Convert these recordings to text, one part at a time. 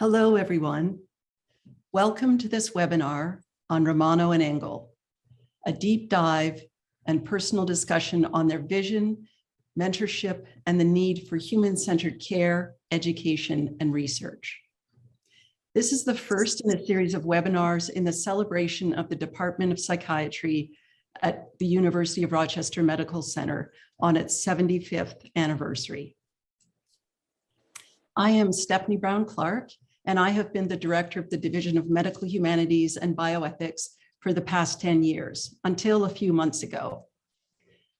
Hello, everyone. Welcome to this webinar on Romano and Engel, a deep dive and personal discussion on their vision, mentorship, and the need for human-centered care, education, and research. This is the first in a series of webinars in the celebration of the Department of Psychiatry at the University of Rochester Medical Center on its 75th anniversary. I am Stephanie Brown-Clark, and I have been the director of the Division of Medical Humanities and Bioethics for the past 10 years, until a few months ago,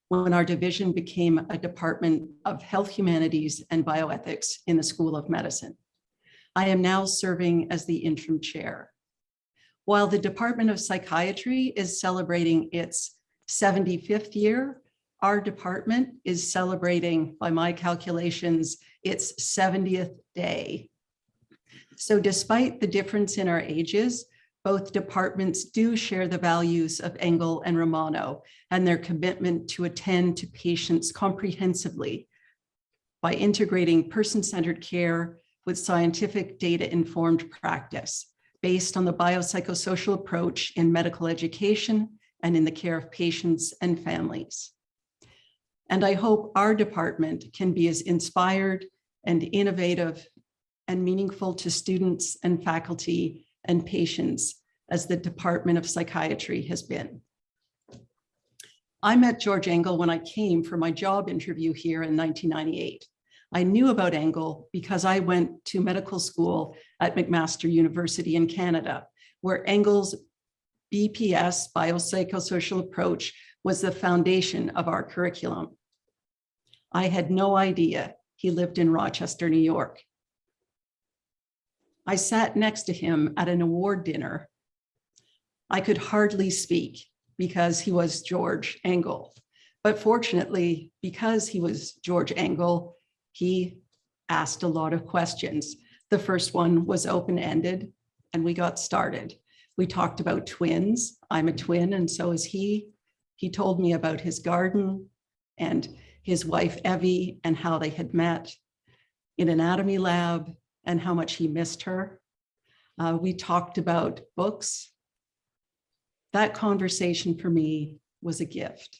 when our division became a Department of Health Humanities and Bioethics in the School of Medicine. I am now serving as the interim chair. While the Department of Psychiatry is celebrating its 75th year, our department is celebrating, by my calculations, its 70th day. So despite the difference in our ages, both departments do share the values of Engel and Romano and their commitment to attend to patients comprehensively by integrating person-centered care with scientific data-informed practice based on the biopsychosocial approach in medical education and in the care of patients and families. And I hope our department can be as inspired and innovative and meaningful to students and faculty and patients as the Department of Psychiatry has been. I met George Engel when I came for my job interview here in 1998. I knew about Engel because I went to medical school at McMaster University in Canada, where Engel's BPS, biopsychosocial approach, was the foundation of our curriculum. I had no idea he lived in Rochester, New York. I sat next to him at an award dinner. I could hardly speak because he was George Engel. But fortunately, because he was George Engel, he asked a lot of questions. The first one was open-ended, and we got started. We talked about twins. I'm a twin, and so is he. He told me about his garden and his wife, Evie, and how they had met in an anatomy lab and how much he missed her. We talked about books. That conversation for me was a gift.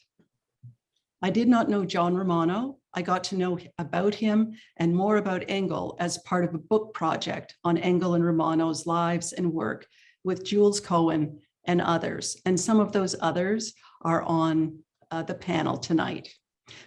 I did not know John Romano. I got to know about him and more about Engel as part of a book project on Engel and Romano's lives and work with Jules Cohen and others. And some of those others are on the panel tonight.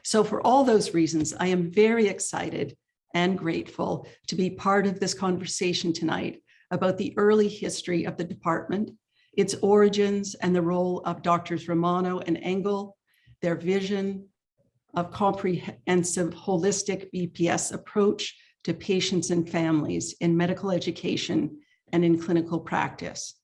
So for all those reasons, I am very excited and grateful to be part of this conversation tonight about the early history of the department, its origins, and the role of Doctors Romano and Engel, their vision of comprehensive, holistic BPS approach to patients and families in medical education and in clinical practice.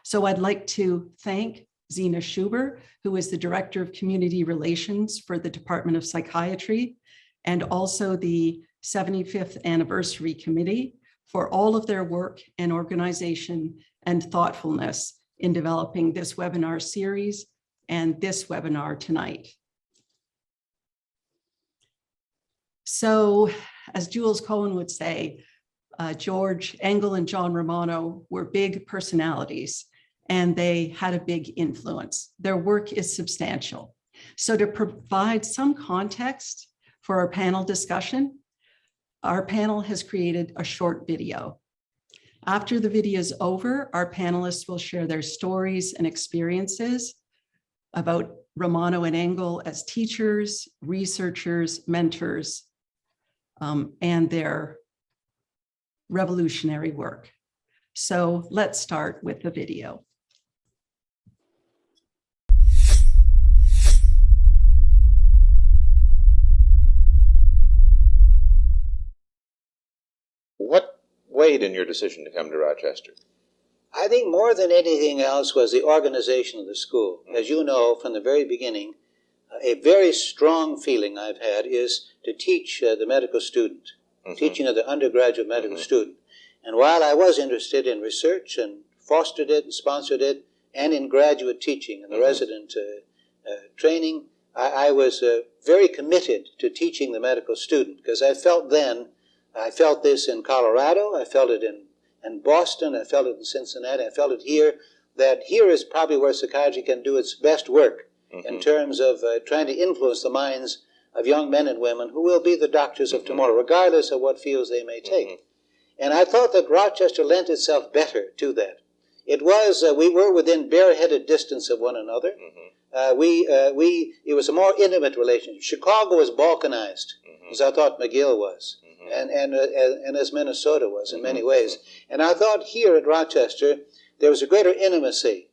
So I'd like to thank Zena Schuber, who is the Director of Community Relations for the Department of Psychiatry, and also the 75th Anniversary Committee for all of their work and organization and thoughtfulness in developing this webinar series and this webinar tonight. So, as Jules Cohen would say, George Engel and John Romano were big personalities, and they had a big influence. Their work is substantial. So to provide some context for our panel discussion, our panel has created a short video. After the video is over, our panelists will share their stories and experiences about Romano and Engel as teachers, researchers, mentors, and their revolutionary work. So let's start with the video. What weighed in your decision to come to Rochester? I think more than anything else was the organization of the school. As you know, from the very beginning, a very strong feeling I've had is to teach the medical student, teaching of the undergraduate medical student. And while I was interested in research and fostered it and sponsored it, and in graduate teaching and the resident training, I was very committed to teaching the medical student, because I felt this in Colorado, I felt it in in Boston, I felt it in Cincinnati, I felt it here, that here is probably where psychiatry can do its best work in terms of trying to influence the minds of young men and women who will be the doctors of tomorrow, regardless of what fields they may take. And I thought that Rochester lent itself better to that. It was, we were within bareheaded distance of one another. It was a more intimate relationship. Chicago was balkanized, as I thought McGill was, and as Minnesota was in many ways. And I thought here at Rochester, there was a greater intimacy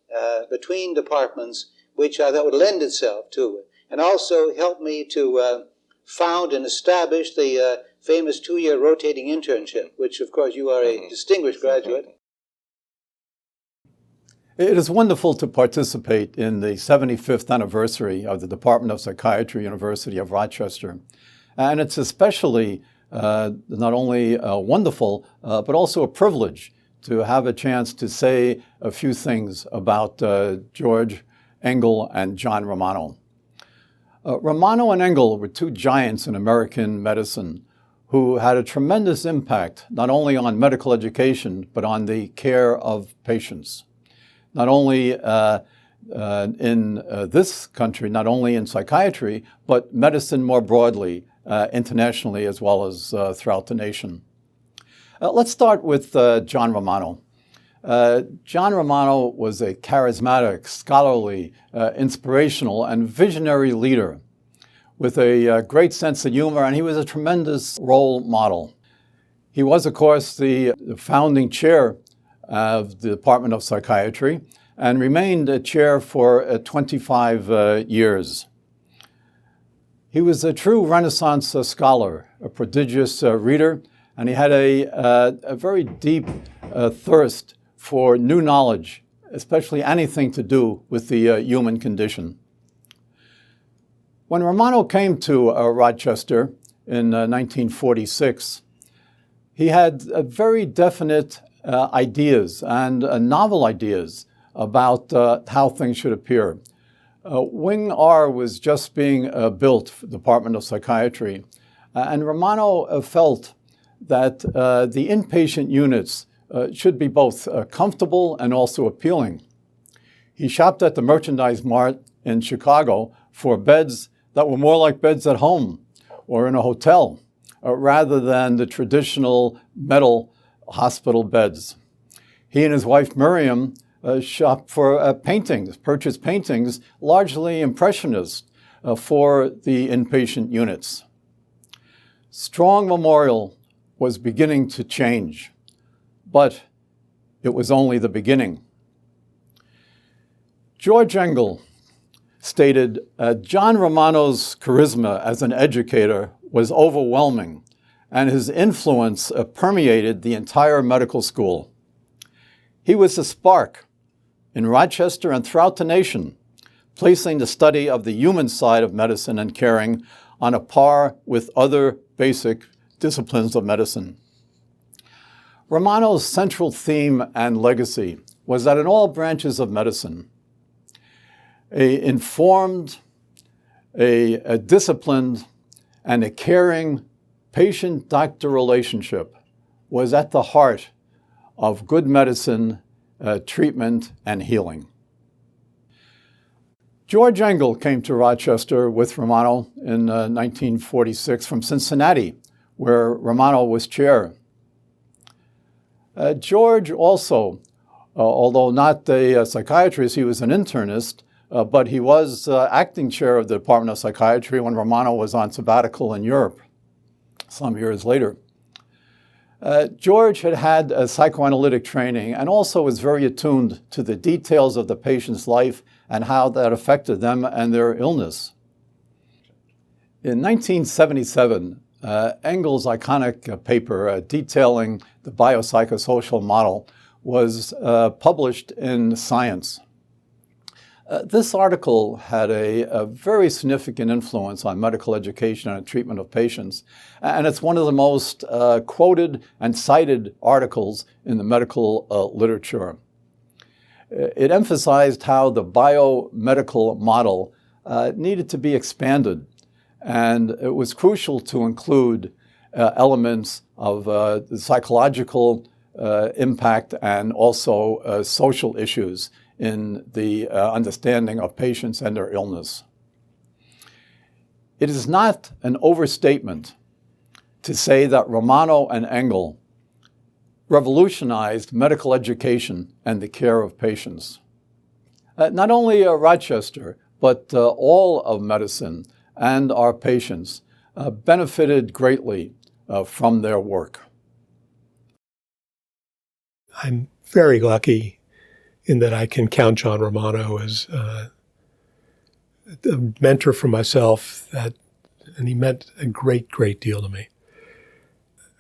between departments, which I thought would lend itself to it, and also help me to found and establish the famous 2-year rotating internship, which, of course, you are a distinguished graduate. It is wonderful to participate in the 75th anniversary of the Department of Psychiatry, University of Rochester. And it's especially not only wonderful, but also a privilege to have a chance to say a few things about George Engel and John Romano. Romano and Engel were two giants in American medicine who had a tremendous impact not only on medical education, but on the care of patients. Not only in this country, not only in psychiatry, but medicine more broadly, internationally, as well as throughout the nation. Let's start with John Romano. John Romano was a charismatic, scholarly, inspirational, and visionary leader with a great sense of humor, and he was a tremendous role model. He was, of course, the founding chair of the Department of Psychiatry and remained a chair for 25 years. He was a true Renaissance scholar, a prodigious reader, and he had a very deep thirst for new knowledge, especially anything to do with the human condition. When Romano came to Rochester in 1946, he had very definite ideas and novel ideas about how things should appear. Wing R was just being built for the Department of Psychiatry, and Romano felt that the inpatient units should be both comfortable and also appealing. He shopped at the Merchandise Mart in Chicago for beds that were more like beds at home or in a hotel, rather than the traditional metal hospital beds. He and his wife Miriam shopped for paintings, purchased paintings, largely impressionist, for the inpatient units. Strong Memorial was beginning to change, but it was only the beginning. George Engel stated, John Romano's charisma as an educator was overwhelming, and his influence permeated the entire medical school. He was a spark in Rochester and throughout the nation, placing the study of the human side of medicine and caring on a par with other basic disciplines of medicine. Romano's central theme and legacy was that in all branches of medicine, a informed, a disciplined, and a caring patient-doctor relationship was at the heart of good medicine, treatment, and healing. George Engel came to Rochester with Romano in 1946 from Cincinnati, where Romano was chair. George also, although not a psychiatrist, he was an internist, but he was acting chair of the Department of Psychiatry when Romano was on sabbatical in Europe some years later. George had had a psychoanalytic training and also was very attuned to the details of the patient's life and how that affected them and their illness. In 1977, Engel's iconic paper detailing the biopsychosocial model was published in Science. This article had a very significant influence on medical education and treatment of patients, and it's one of the most quoted and cited articles in the medical literature. It emphasized how the biomedical model needed to be expanded, and it was crucial to include elements of the psychological impact and also social issues in the understanding of patients and their illness. It is not an overstatement to say that Romano and Engel revolutionized medical education and the care of patients. Not only Rochester, but all of medicine and our patients benefited greatly from their work. I'm very lucky in that I can count John Romano as a mentor for myself, and he meant a great, great deal to me.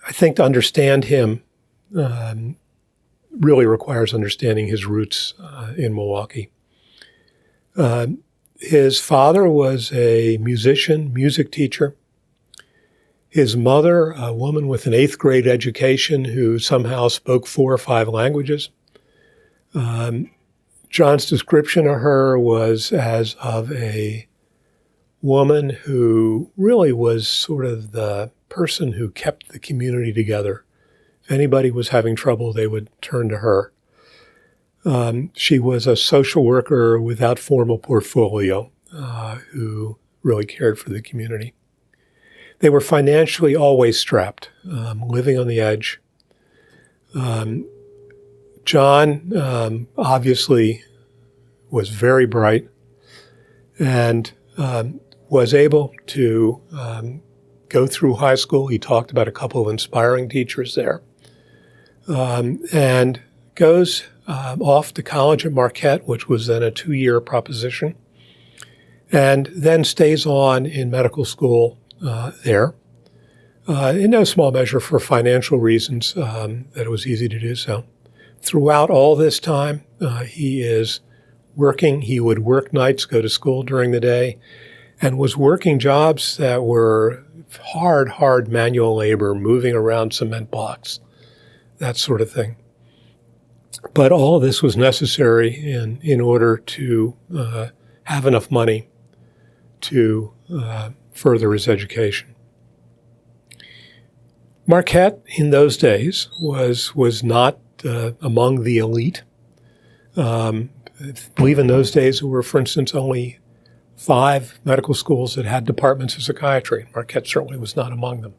I think to understand him really requires understanding his roots in Milwaukee. His father was a musician, music teacher. His mother, a woman with an 8th grade education who somehow spoke 4 or 5 languages. John's description of her was as of a woman who really was sort of the person who kept the community together. If anybody was having trouble, they would turn to her. She was a social worker without formal portfolio who really cared for the community. They were financially always strapped, living on the edge. John obviously was very bright and was able to go through high school. He talked about a couple of inspiring teachers there. And goes off to college at Marquette, which was then a 2-year proposition, and then stays on in medical school there, in no small measure for financial reasons, that it was easy to do so. Throughout all this time, he is working. He would work nights, go to school during the day, and was working jobs that were hard manual labor, moving around cement blocks, that sort of thing. But all of this was necessary in order to have enough money to further his education. Marquette in those days was not among the elite. I believe in those days there were, for instance, only 5 medical schools that had departments of psychiatry. Marquette certainly was not among them.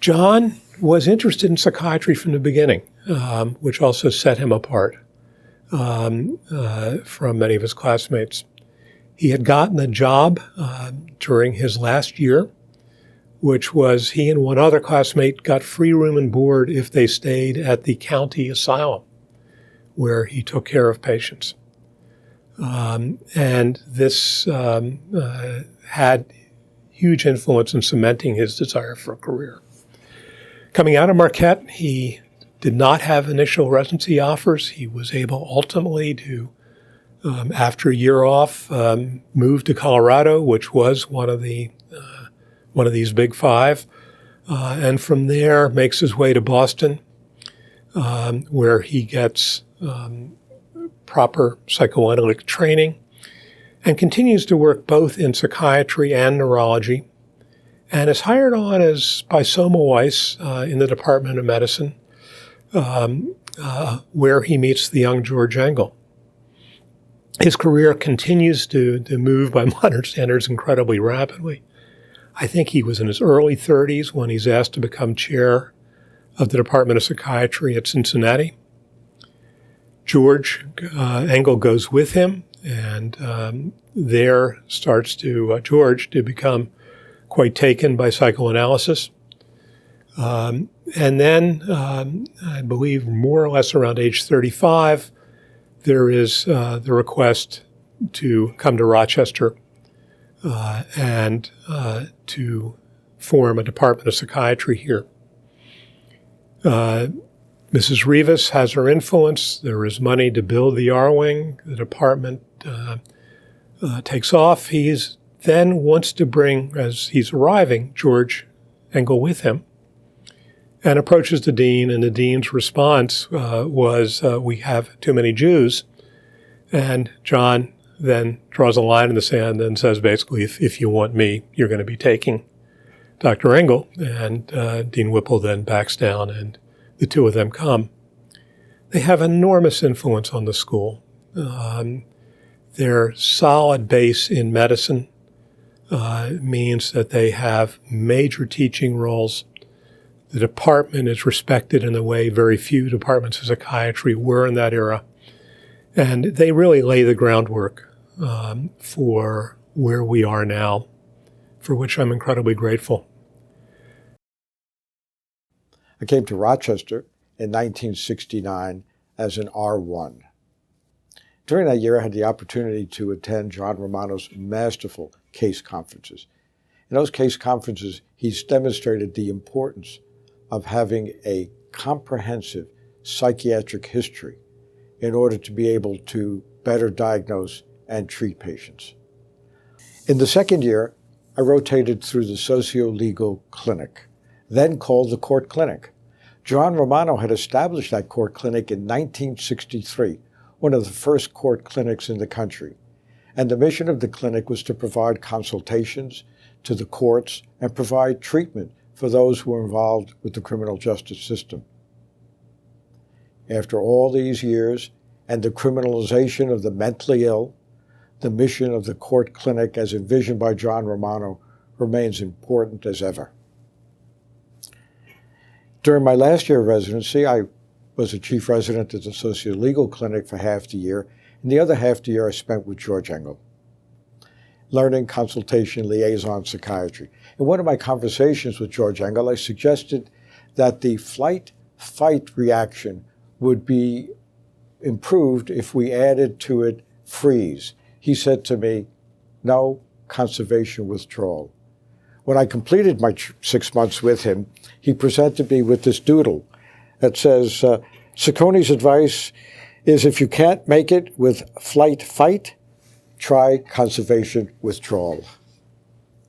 John was interested in psychiatry from the beginning, which also set him apart from many of his classmates. He had gotten a job during his last year, which was he and one other classmate got free room and board if they stayed at the county asylum, where he took care of patients. And this had huge influence in cementing his desire for a career. Coming out of Marquette, he did not have initial residency offers. He was able ultimately to, after a year off, move to Colorado, which was one of these big 5, and from there makes his way to Boston, where he gets proper psychoanalytic training and continues to work both in psychiatry and neurology, and is hired on by Semmelweis in the Department of Medicine, where he meets the young George Engel. His career continues to move by modern standards incredibly rapidly. I think he was in his early 30s when he's asked to become chair of the Department of Psychiatry at Cincinnati. George Engel goes with him, and there starts George to become quite taken by psychoanalysis. And then, I believe more or less around age 35, there is the request to come to Rochester and to form a Department of Psychiatry here. Mrs. Rivas has her influence. There is money to build the R Wing. The department takes off. He then wants to bring, as he's arriving, George Engel with him, and approaches the dean, and the dean's response was, we have too many Jews. And John then draws a line in the sand and says, basically, if you want me, you're going to be taking Dr. Engel. And Dean Whipple then backs down, and the two of them come. They have enormous influence on the school. Their solid base in medicine means that they have major teaching roles. The department is respected in a way very few departments of psychiatry were in that era. And they really lay the groundwork for where we are now, for which I'm incredibly grateful. I came to Rochester in 1969 as an R1. During that year, I had the opportunity to attend John Romano's masterful case conferences. In those case conferences, he's demonstrated the importance of having a comprehensive psychiatric history in order to be able to better diagnose and treat patients. In the second year, I rotated through the socio-legal clinic, then called the court clinic. John Romano had established that court clinic in 1963, one of the first court clinics in the country. And the mission of the clinic was to provide consultations to the courts and provide treatment for those who were involved with the criminal justice system. After all these years and the criminalization of the mentally ill, the mission of the court clinic as envisioned by John Romano remains important as ever. During my last year of residency, I was a chief resident at the socio-legal clinic for half the year, and the other half the year I spent with George Engel, learning consultation liaison psychiatry. In one of my conversations with George Engel, I suggested that the flight-fight reaction would be improved if we added to it freeze. He said to me, no, conservation withdrawal. When I completed my 6 months with him, he presented me with this doodle that says, Ciccone's advice is if you can't make it with flight-fight, try conservation withdrawal.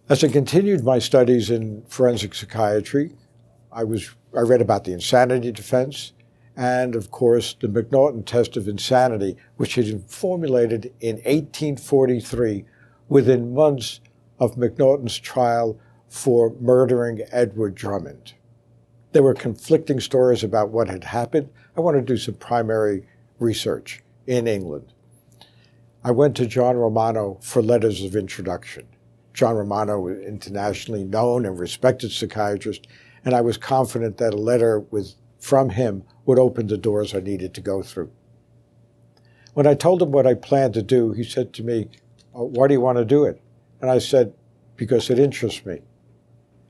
As I continued my studies in forensic psychiatry, I read about the insanity defense and, of course, the McNaughton test of insanity, which had been formulated in 1843 within months of McNaughton's trial for murdering Edward Drummond. There were conflicting stories about what had happened. I wanted to do some primary research in England. I went to John Romano for letters of introduction. John Romano was an internationally known and respected psychiatrist, and I was confident that a letter from him would open the doors I needed to go through. When I told him what I planned to do, he said to me, why do you want to do it? And I said, because it interests me.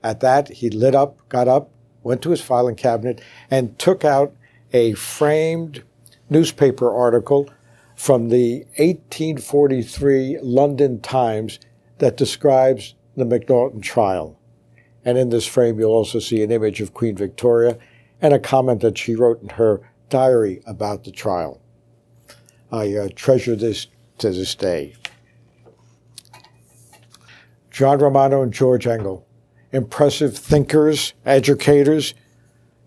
At that, he lit up, got up, went to his filing cabinet, and took out a framed newspaper article from the 1843 London Times that describes the McNaughton trial. And in this frame, you'll also see an image of Queen Victoria and a comment that she wrote in her diary about the trial. I treasure this to this day. John Romano and George Engel, impressive thinkers, educators,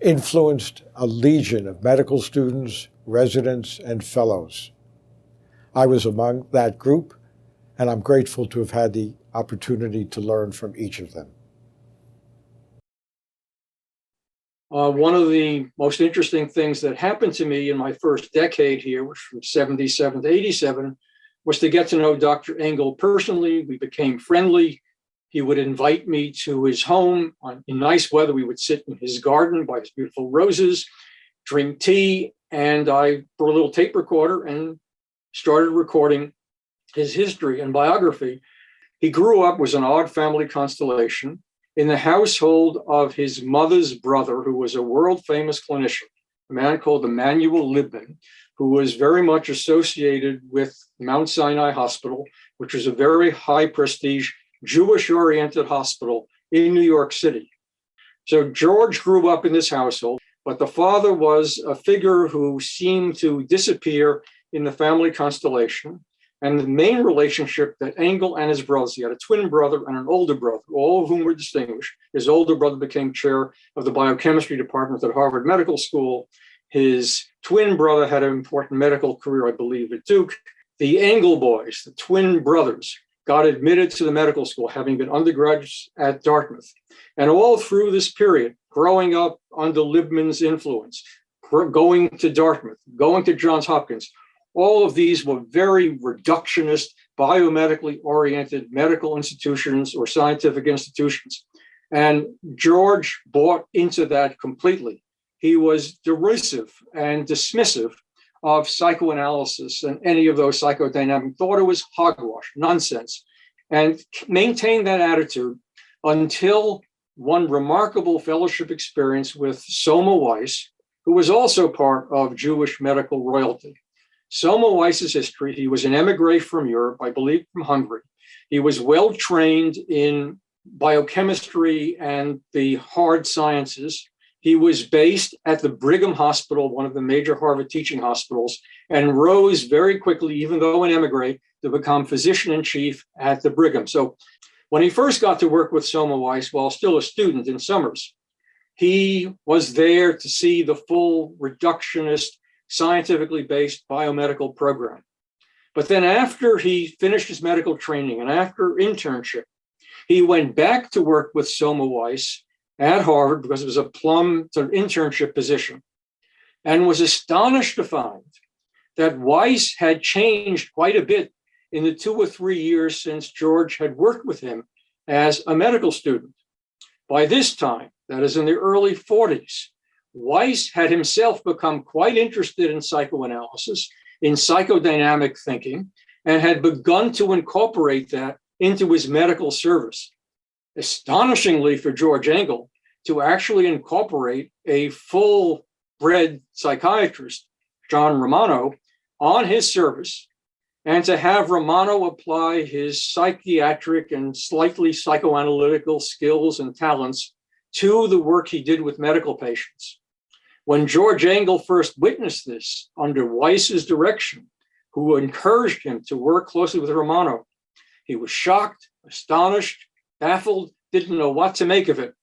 influenced a legion of medical students, residents, and fellows. I was among that group, and I'm grateful to have had the opportunity to learn from each of them. One of the most interesting things that happened to me in my first decade here, which from 77 to 87, was to get to know Dr. Engel personally. We became friendly. He would invite me to his home. In nice weather, we would sit in his garden by his beautiful roses, drink tea, and I brought a little tape recorder and started recording his history and biography. He grew up, was an odd family constellation, in the household of his mother's brother, who was a world-famous clinician, a man called Emmanuel Libman, who was very much associated with Mount Sinai Hospital, which was a very high-prestige, Jewish-oriented hospital in New York City. So George grew up in this household, but the father was a figure who seemed to disappear in the family constellation. And the main relationship that Engel and his brothers, he had a twin brother and an older brother, all of whom were distinguished. His older brother became chair of the biochemistry department at Harvard Medical School. His twin brother had an important medical career, I believe, at Duke. The Engel boys, the twin brothers, got admitted to the medical school, having been undergraduates at Dartmouth. And all through this period, growing up under Liebman's influence, going to Dartmouth, going to Johns Hopkins, all of these were very reductionist, biomedically oriented medical institutions or scientific institutions. And George bought into that completely. He was derisive and dismissive of psychoanalysis and any of those psychodynamic, thought it was hogwash, nonsense, and maintained that attitude until one remarkable fellowship experience with Soma Weiss, who was also part of Jewish medical royalty. Soma Weiss's history, he was an emigre from Europe, I believe from Hungary. He was well trained in biochemistry and the hard sciences. He was based at the Brigham Hospital, one of the major Harvard teaching hospitals, and rose very quickly, even though an emigre, to become physician-in-chief at the Brigham. So when he first got to work with Soma Weiss, while still a student in Summers, he was there to see the full reductionist, scientifically based biomedical program. But then after he finished his medical training and after internship, he went back to work with Soma Weiss at Harvard because it was a plum to internship position, and was astonished to find that Weiss had changed quite a bit in the 2 or 3 years since George had worked with him as a medical student. By this time, that is in the early 40s, Weiss had himself become quite interested in psychoanalysis, in psychodynamic thinking, and had begun to incorporate that into his medical service. Astonishingly for George Engel, to actually incorporate a full-bred psychiatrist, John Romano, on his service, and to have Romano apply his psychiatric and slightly psychoanalytical skills and talents to the work he did with medical patients. When George Engel first witnessed this under Weiss's direction, who encouraged him to work closely with Romano, he was shocked, astonished, baffled, didn't know what to make of it.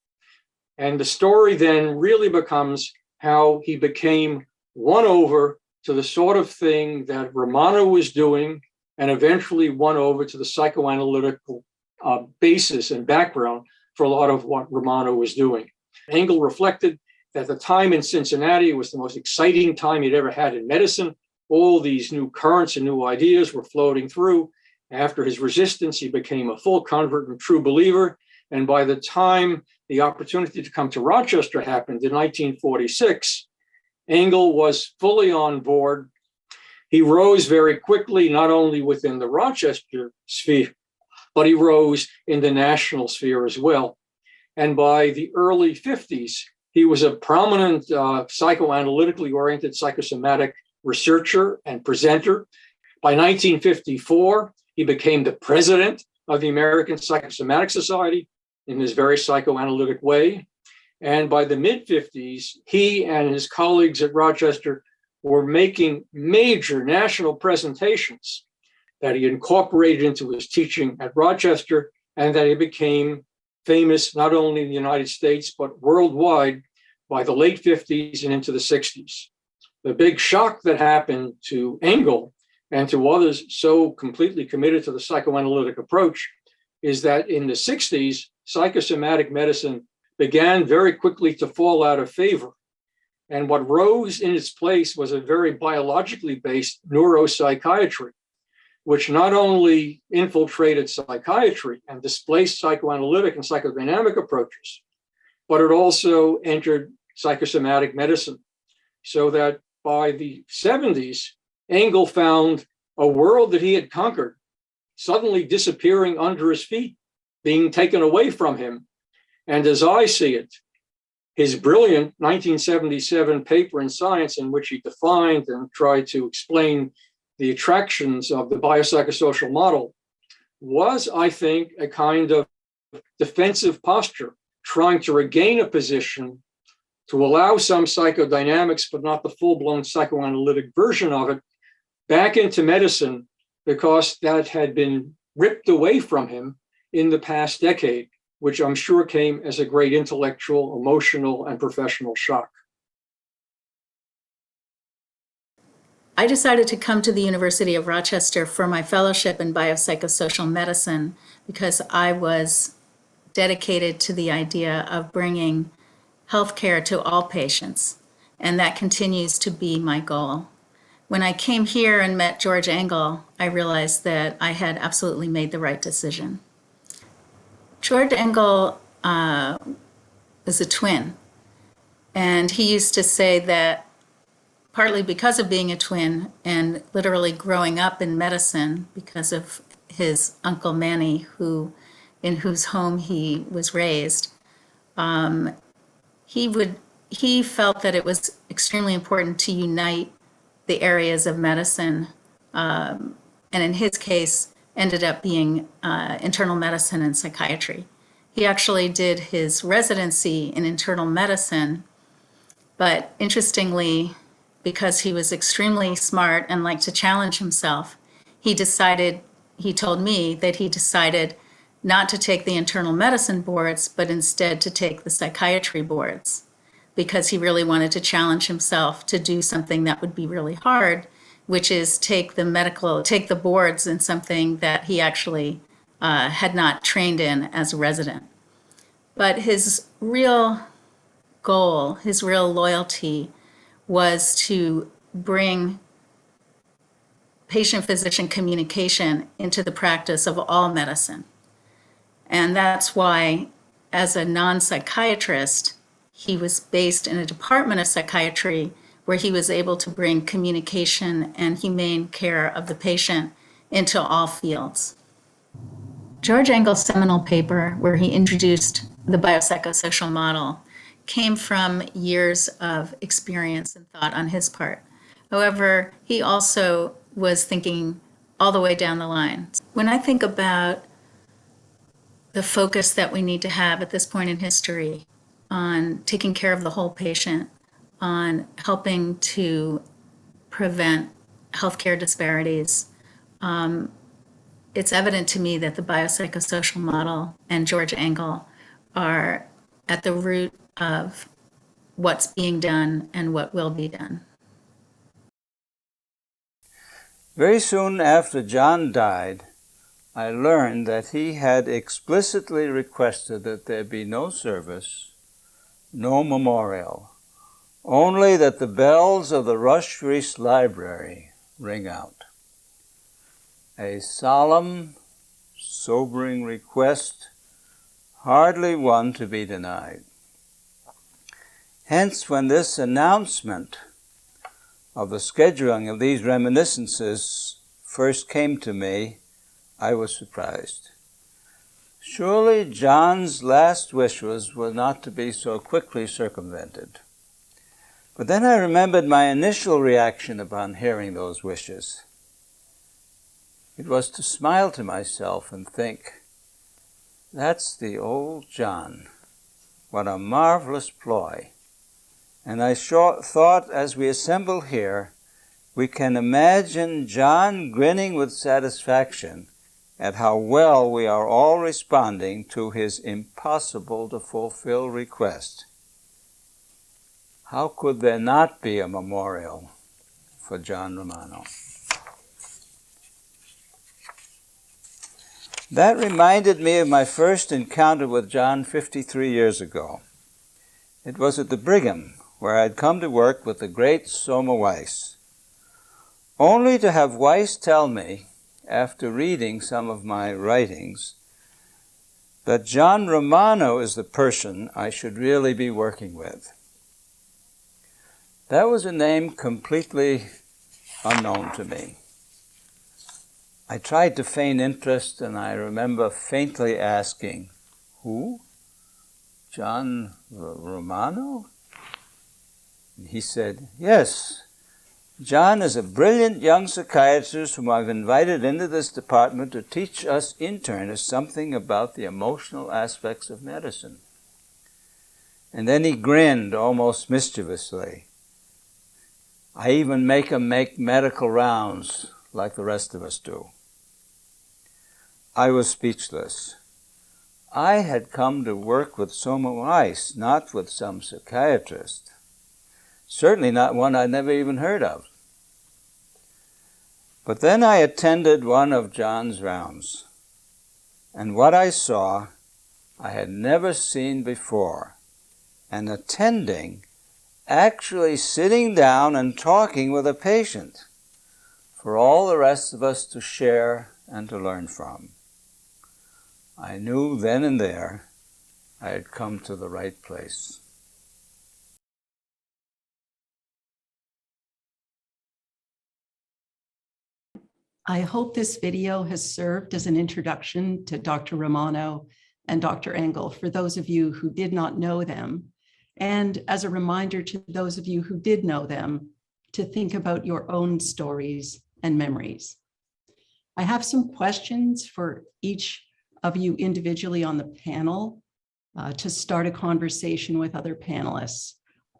And the story then really becomes how he became won over to the sort of thing that Romano was doing, and eventually won over to the psychoanalytical basis and background for a lot of what Romano was doing. Engel reflected that the time in Cincinnati was the most exciting time he'd ever had in medicine. All these new currents and new ideas were floating through. After his resistance, he became a full convert and true believer. And by the time the opportunity to come to Rochester happened in 1946, Engel was fully on board. He rose very quickly, not only within the Rochester sphere, but he rose in the national sphere as well. And by the early 50s, he was a prominent psychoanalytically oriented psychosomatic researcher and presenter. By 1954, he became the president of the American Psychosomatic Society in this very psychoanalytic way. And by the mid-50s, he and his colleagues at Rochester were making major national presentations that he incorporated into his teaching at Rochester, and that he became famous not only in the United States, but worldwide by the late 50s and into the 60s. The big shock that happened to Engel and to others so completely committed to the psychoanalytic approach is that in the 60s, psychosomatic medicine began very quickly to fall out of favor. And what rose in its place was a very biologically based neuropsychiatry, which not only infiltrated psychiatry and displaced psychoanalytic and psychodynamic approaches, but it also entered psychosomatic medicine. So that by the 70s, Engel found a world that he had conquered suddenly disappearing under his feet, being taken away from him. And as I see it, his brilliant 1977 paper in Science, in which he defined and tried to explain the attractions of the biopsychosocial model, was, I think, a kind of defensive posture, trying to regain a position to allow some psychodynamics, but not the full-blown psychoanalytic version of it, back into medicine, because that had been ripped away from him in the past decade, which I'm sure came as a great intellectual, emotional, and professional shock. I decided to come to the University of Rochester for my fellowship in biopsychosocial medicine because I was dedicated to the idea of bringing healthcare to all patients, and that continues to be my goal. When I came here and met George Engel, I realized that I had absolutely made the right decision. George Engel was a twin, and he used to say that partly because of being a twin and literally growing up in medicine because of his Uncle Manny, in whose home he was raised, he felt that it was extremely important to unite the areas of medicine, and in his case, ended up being internal medicine and psychiatry. He actually did his residency in internal medicine, but interestingly, because he was extremely smart and liked to challenge himself, he told me that he decided not to take the internal medicine boards, but instead to take the psychiatry boards, because he really wanted to challenge himself to do something that would be really hard, which is take the boards in something that he actually had not trained in as a resident. But his real goal, his real loyalty, was to bring patient-physician communication into the practice of all medicine. And that's why, as a non-psychiatrist, he was based in a department of psychiatry where he was able to bring communication and humane care of the patient into all fields. George Engel's seminal paper, where he introduced the biopsychosocial model, came from years of experience and thought on his part. However, he also was thinking all the way down the line. When I think about the focus that we need to have at this point in history on taking care of the whole patient, on helping to prevent healthcare disparities, it's evident to me that the biopsychosocial model and George Engel are at the root of what's being done and what will be done. Very soon after John died, I learned that he had explicitly requested that there be no service, no memorial, only that the bells of the Rushreese Library ring out. A solemn, sobering request, hardly one to be denied. Hence, when this announcement of the scheduling of these reminiscences first came to me, I was surprised. Surely John's last wishes were not to be so quickly circumvented. But then I remembered my initial reaction upon hearing those wishes. It was to smile to myself and think, that's the old John. What a marvelous ploy. And I thought, as we assemble here, we can imagine John grinning with satisfaction at how well we are all responding to his impossible-to-fulfill request. How could there not be a memorial for John Romano? That reminded me of my first encounter with John 53 years ago. It was at the Brigham, where I'd come to work with the great Soma Weiss, only to have Weiss tell me, after reading some of my writings, that John Romano is the person I should really be working with. That was a name completely unknown to me. I tried to feign interest, and I remember faintly asking, who? John Romano? And he said, yes, John is a brilliant young psychiatrist whom I've invited into this department to teach us internists something about the emotional aspects of medicine. And then he grinned almost mischievously. I even make him make medical rounds like the rest of us do. I was speechless. I had come to work with Soma Weiss, not with some psychiatrist. Certainly not one I'd never even heard of. But then I attended one of John's rounds, and what I saw I had never seen before, and attending, actually sitting down and talking with a patient for all the rest of us to share and to learn from. I knew then and there I had come to the right place. I hope this video has served as an introduction to Dr. Romano and Dr. Engel for those of you who did not know them, and as a reminder to those of you who did know them to think about your own stories and memories. I have some questions for each of you individually on the panel to start a conversation with other panelists.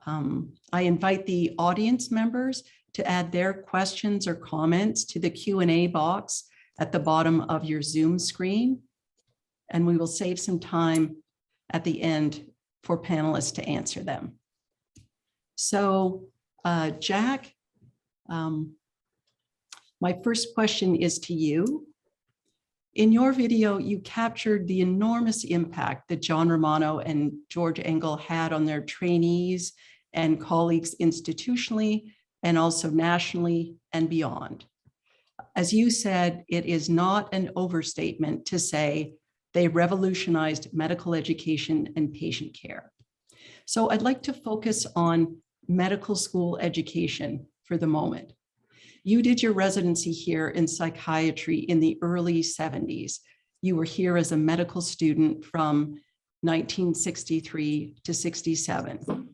I invite the audience members to add their questions or comments to the Q&A box at the bottom of your Zoom screen. And we will save some time at the end for panelists to answer them. So Jack, my first question is to you. In your video, you captured the enormous impact that John Romano and George Engel had on their trainees and colleagues institutionally, and also nationally and beyond. As you said, it is not an overstatement to say they revolutionized medical education and patient care. So I'd like to focus on medical school education for the moment. You did your residency here in psychiatry in the early 70s. You were here as a medical student from 1963 to 67.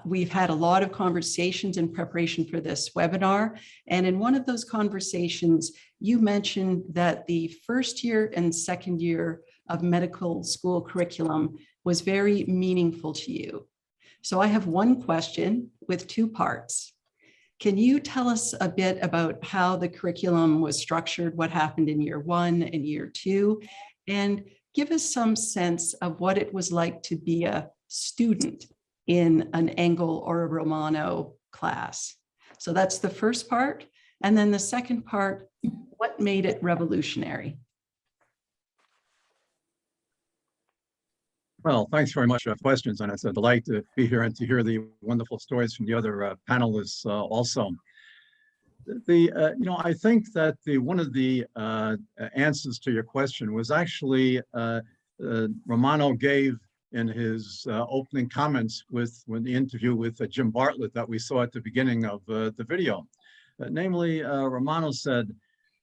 We've had a lot of conversations in preparation for this webinar. And in one of those conversations, you mentioned that the first year and second year of medical school curriculum was very meaningful to you. So I have one question with two parts. Can you tell us a bit about how the curriculum was structured, what happened in year one and year two, and give us some sense of what it was like to be a student in an Engel or a Romano class? So that's the first part. And then the second part, what made it revolutionary? Well, thanks very much for the questions. And it's a delight to be here and to hear the wonderful stories from the other panelists also. I think that one of the answers to your question was actually Romano gave in his opening comments when the interview with Jim Bartlett that we saw at the beginning of the video. Namely, Romano said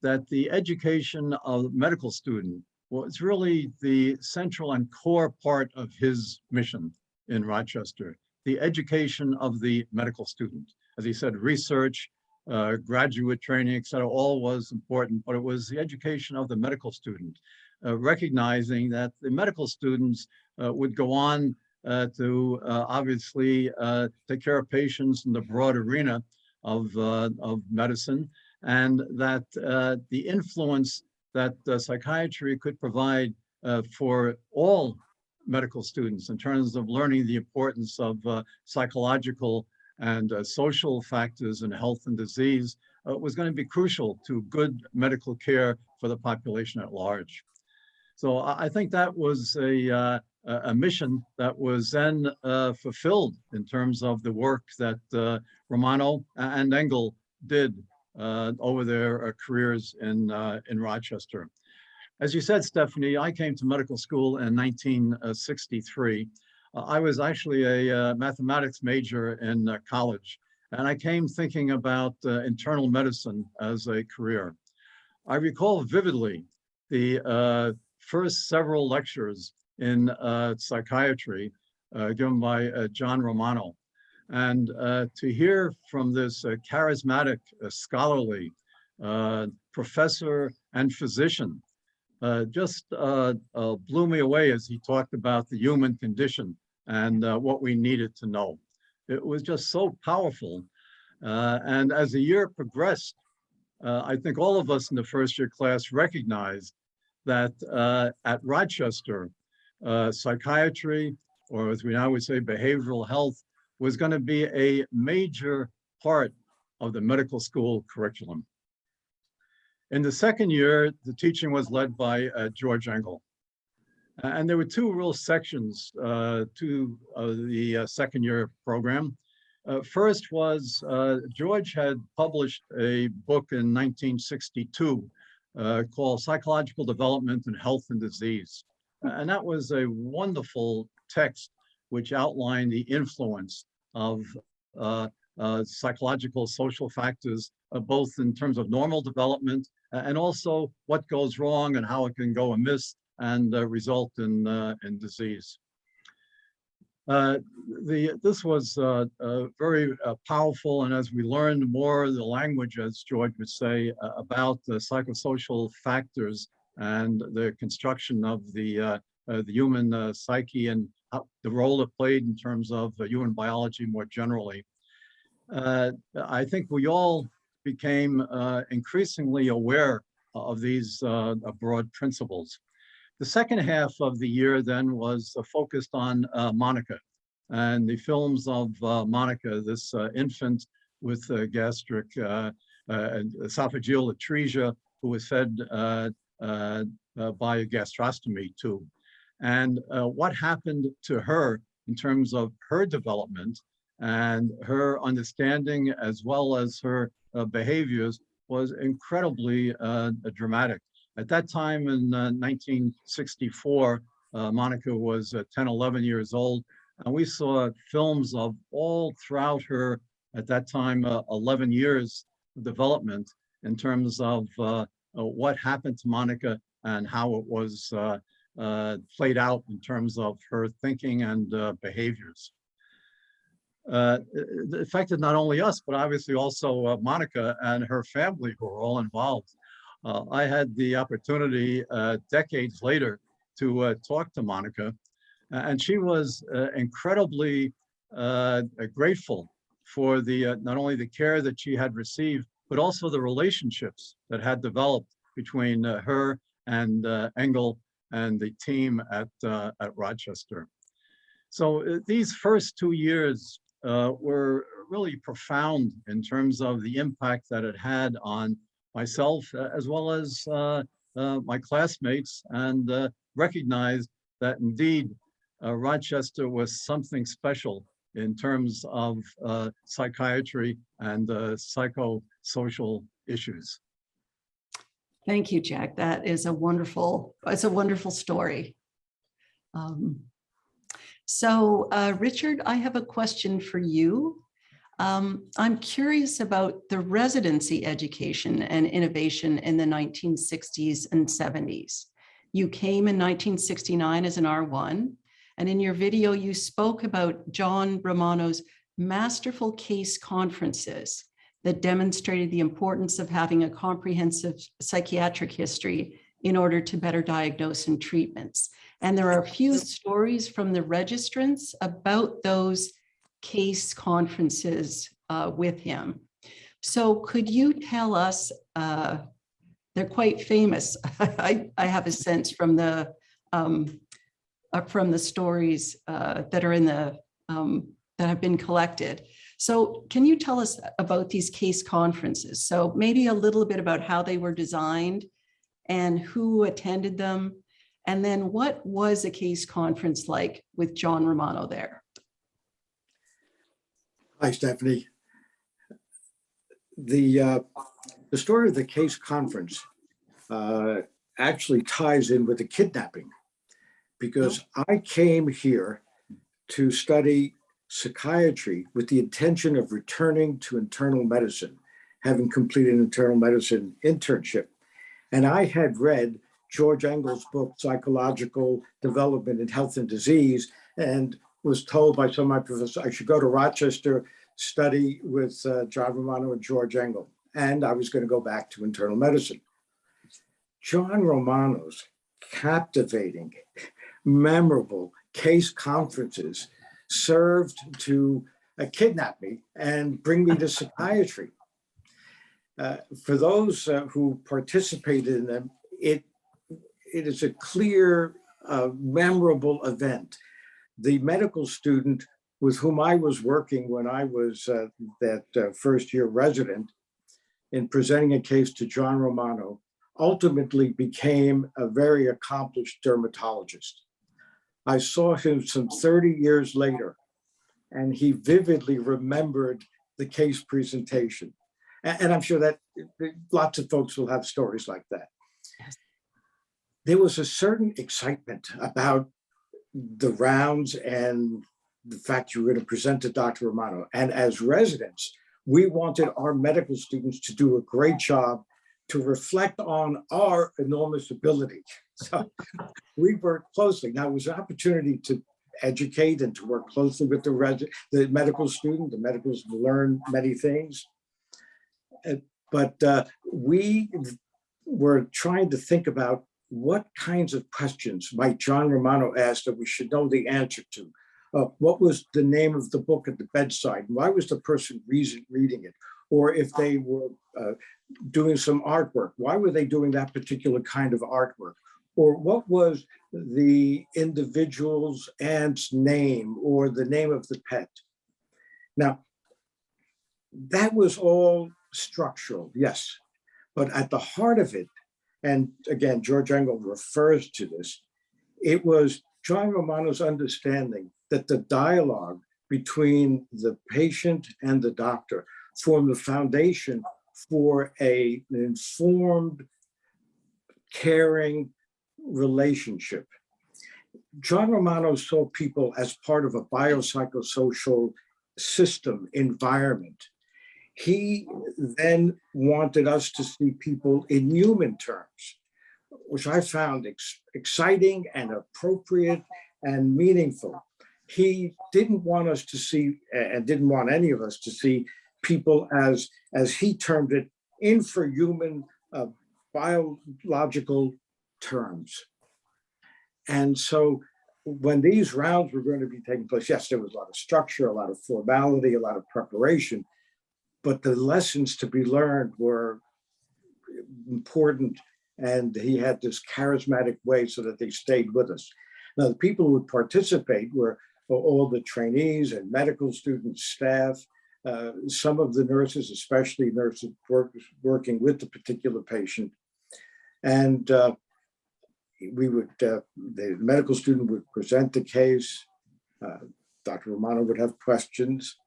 that the education of medical student was really the central and core part of his mission in Rochester, the education of the medical student. As he said, research, graduate training, et cetera, all was important, but it was the education of the medical student, recognizing that the medical students would go on to obviously take care of patients in the broad arena of medicine, and that the influence that psychiatry could provide for all medical students in terms of learning the importance of psychological and social factors in health and disease was going to be crucial to good medical care for the population at large. So I think that was a mission that was then fulfilled in terms of the work that Romano and Engel did over their careers in Rochester. As you said, Stephanie, I came to medical school in 1963. I was actually a mathematics major in college, and I came thinking about internal medicine as a career. I recall vividly the first several lectures in psychiatry given by John Romano. And to hear from this charismatic, scholarly professor and physician just blew me away as he talked about the human condition and what we needed to know. It was just so powerful. And as the year progressed, I think all of us in the first year class recognized that at Rochester, psychiatry, or as we now would say, behavioral health, was going to be a major part of the medical school curriculum. In the second year, the teaching was led by George Engel. And there were two real sections to the second year program. First was George had published a book in 1962 called Psychological Development in Health and Disease. And that was a wonderful text which outlined the influence of psychological social factors, both in terms of normal development and also what goes wrong and how it can go amiss and result in disease. This was very powerful, and as we learned more the language, as George would say, about the psychosocial factors and the construction of the human psyche and the role it played in terms of human biology more generally, I think we all became increasingly aware of these broad principles. The second half of the year then was focused on Monica and the films of Monica, this infant with gastric esophageal atresia who was fed by a gastrostomy tube. And what happened to her in terms of her development and her understanding as well as her behaviors was incredibly dramatic. At that time in 1964, Monica was 10, 11 years old, and we saw films of all throughout her, at that time, 11 years of development in terms of what happened to Monica and how it was played out in terms of her thinking and behaviors. It affected not only us, but obviously also Monica and her family, who were all involved. I had the opportunity decades later to talk to Monica, and she was incredibly grateful for the not only the care that she had received, but also the relationships that had developed between her and Engel and the team at Rochester. So these first 2 years were really profound in terms of the impact that it had on myself as well as my classmates, and recognized that indeed Rochester was something special in terms of psychiatry and psychosocial issues. Thank you, Jack. That is a wonderful story. Richard, I have a question for you. I'm curious about the residency education and innovation in the 1960s and 70s. You came in 1969 as an R1, and in your video, you spoke about John Romano's masterful case conferences that demonstrated the importance of having a comprehensive psychiatric history in order to better diagnose and treatments. And there are a few stories from the registrants about those case conferences with him. So could you tell us, they're quite famous, I have a sense from the stories that are in the, that have been collected. So can you tell us about these case conferences? So maybe a little bit about how they were designed and who attended them. And then what was a case conference like with John Romano there? Hi, Stephanie. The story of the case conference actually ties in with the kidnapping, because I came here to study psychiatry with the intention of returning to internal medicine, having completed an internal medicine internship. And I had read George Engel's book, Psychological Development in Health and Disease, and was told by some of my professors I should go to Rochester, study with John Romano and George Engel. And I was going to go back to internal medicine. John Romano's captivating, memorable case conferences served to kidnap me and bring me to psychiatry. For those who participated in them, it is a clear, memorable event. The medical student with whom I was working when I was that first year resident in presenting a case to John Romano ultimately became a very accomplished dermatologist. I saw him some 30 years later, and he vividly remembered the case presentation. And I'm sure that lots of folks will have stories like that. There was a certain excitement about the rounds and the fact you were going to present to Dr. Romano. And as residents, we wanted our medical students to do a great job to reflect on our enormous ability. So we worked closely. Now, it was an opportunity to educate and to work closely with the medical student. The medicals learn many things. But we were trying to think about what kinds of questions might John Romano ask that we should know the answer to. What was the name of the book at the bedside? Why was the person reading it? Or if they were doing some artwork, why were they doing that particular kind of artwork? Or what was the individual's aunt's name or the name of the pet? Now, that was all structural, yes. But at the heart of it, and again, George Engel refers to this, it was John Romano's understanding that the dialogue between the patient and the doctor formed the foundation for an informed, caring relationship. John Romano saw people as part of a biopsychosocial system, environment. He then wanted us to see people in human terms, which I found exciting and appropriate and meaningful. He didn't want us to see, and didn't want any of us to see, people as he termed it, infrahuman biological terms. And so when these rounds were going to be taking place, yes, there was a lot of structure, a lot of formality, a lot of preparation, but the lessons to be learned were important, and he had this charismatic way so that they stayed with us. Now, the people who would participate were all the trainees and medical students, staff, some of the nurses, especially nurses working with the particular patient. And we would, the medical student would present the case, Dr. Romano would have questions,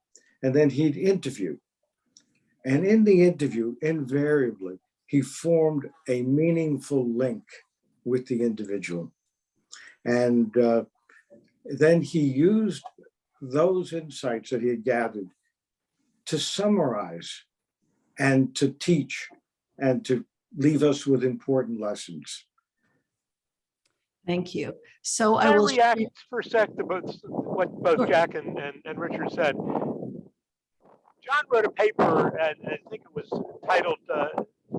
and then he'd interview. And in the interview, invariably, he formed a meaningful link with the individual. And then he used those insights that he had gathered to summarize and to teach and to leave us with important lessons. Thank you. So I I will react for a sec to what both Sure. Jack and Richard said. John wrote a paper, and I think it was titled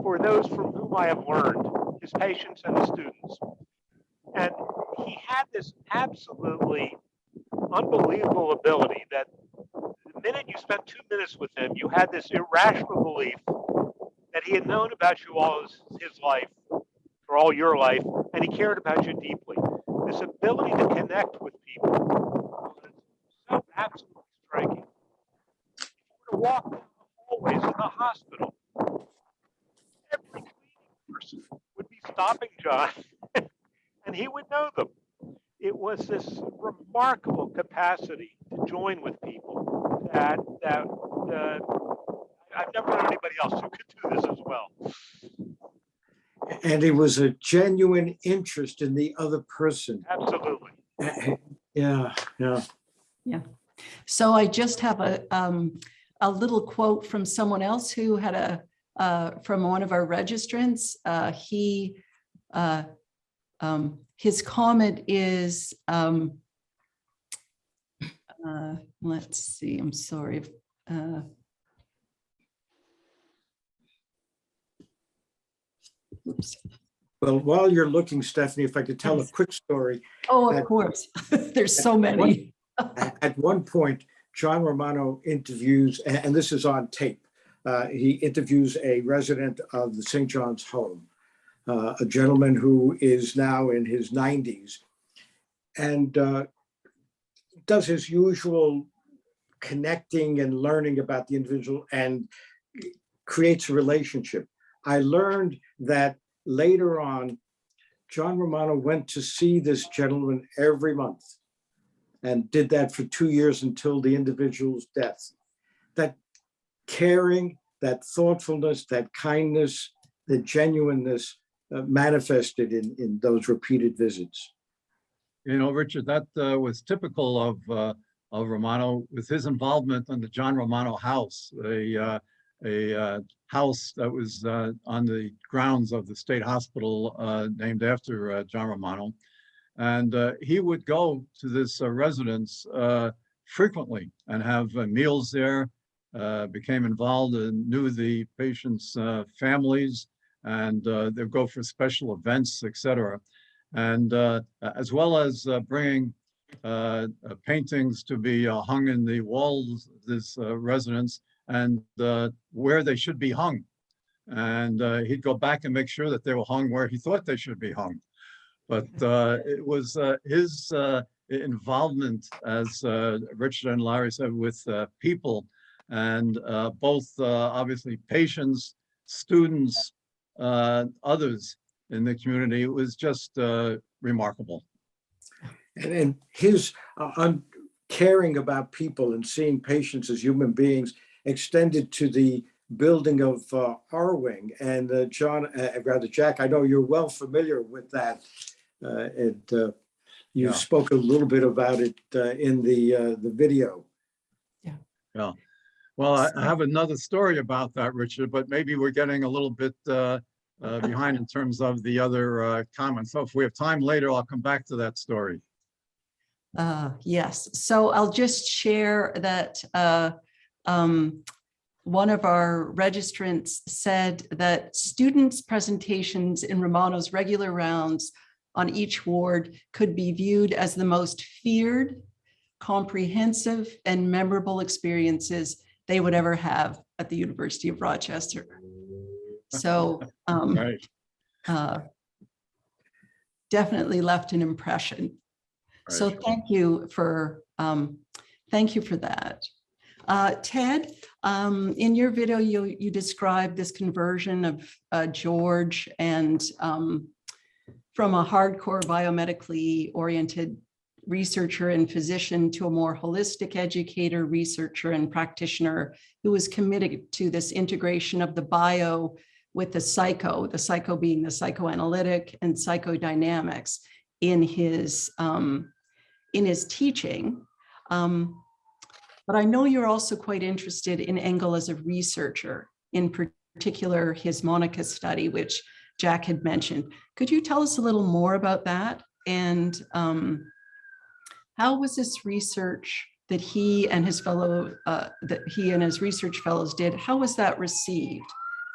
"For Those from Whom I Have Learned," his patients and his students. And he had this absolutely unbelievable ability that the minute you spent 2 minutes with him, you had this irrational belief that he had known about you all his life, or all your life, and he cared about you deeply. This ability to connect with people was so absolutely striking. If you were to walk down the hallways in the hospital, every cleaning person would be stopping John, and he would know them. It was this remarkable capacity to join with people that I've never known anybody else who could do this as well. And it was a genuine interest in the other person. Absolutely. Yeah. Yeah. So I just have a little quote from someone else who had from one of our registrants. His comment is, let's see, I'm sorry. Oops. Well, while you're looking, Stephanie, if I could tell a quick story. Oh, of course. There's so many. At one point, John Romano interviews, and this is on tape, he interviews a resident of the St. John's Home, a gentleman who is now in his 90s, and does his usual connecting and learning about the individual and creates a relationship. I learned that later on, John Romano went to see this gentleman every month and did that for 2 years until the individual's death. That caring, that thoughtfulness, that kindness, the genuineness manifested in those repeated visits. You know, Richard, that was typical of Romano with his involvement in the John Romano House, a house that was on the grounds of the state hospital named after John Romano. And he would go to this residence frequently and have meals there, became involved and knew the patients' families, and they'd go for special events, etc. And as well as bringing paintings to be hung in the walls of this residence and where they should be hung. And he'd go back and make sure that they were hung where he thought they should be hung. But it was his involvement, as Richard and Larry said, with people, and both obviously patients, students, others in the community. It was just remarkable. And his caring about people and seeing patients as human beings extended to the building of our wing. And Jack, I know you're well familiar with that. You spoke a little bit about it in the video. Yeah. Well, I have another story about that, Richard, but maybe we're getting a little bit behind in terms of the other comments. So if we have time later, I'll come back to that story. Yes, so I'll just share that one of our registrants said that students' presentations in Romano's regular rounds on each ward could be viewed as the most feared, comprehensive, and memorable experiences they would ever have at the University of Rochester. So definitely left an impression. Right. So thank you for that. Ted, in your video, you described this conversion of George and from a hardcore biomedically oriented researcher and physician to a more holistic educator, researcher, and practitioner who was committed to this integration of the bio with the psycho being the psychoanalytic and psychodynamics in his teaching. But I know you're also quite interested in Engel as a researcher, in particular his Monica study, which Jack had mentioned. Could you tell us a little more about that? And how was this research that he and his research fellows did, how was that received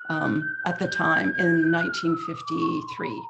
at the time in 1953?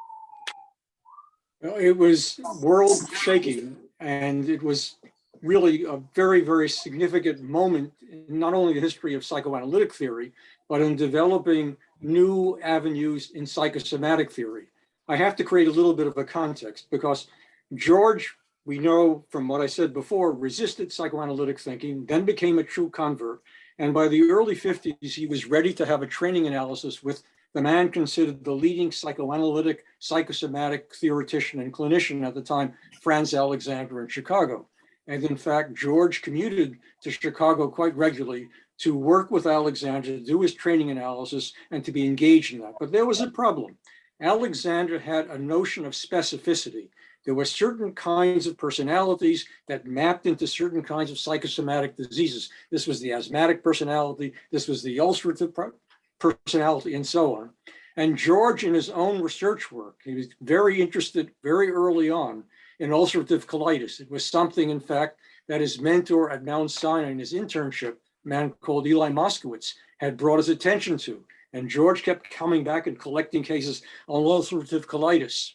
Well, it was world shaking, and it was really a very, very significant moment in not only the history of psychoanalytic theory, but in developing new avenues in psychosomatic theory. I have to create a little bit of a context because George, we know from what I said before, resisted psychoanalytic thinking, then became a true convert. And by the early 50s, he was ready to have a training analysis with the man considered the leading psychoanalytic, psychosomatic theoretician and clinician at the time, Franz Alexander in Chicago. And in fact, George commuted to Chicago quite regularly to work with Alexander, to do his training analysis, and to be engaged in that. But there was a problem. Alexander had a notion of specificity. There were certain kinds of personalities that mapped into certain kinds of psychosomatic diseases. This was the asthmatic personality, this was the ulcerative personality, and so on. And George, in his own research work, he was very interested very early on in ulcerative colitis. It was something, in fact, that his mentor at Mount Sinai in his internship, a man called Eli Moskowitz, had brought his attention to. And George kept coming back and collecting cases on ulcerative colitis.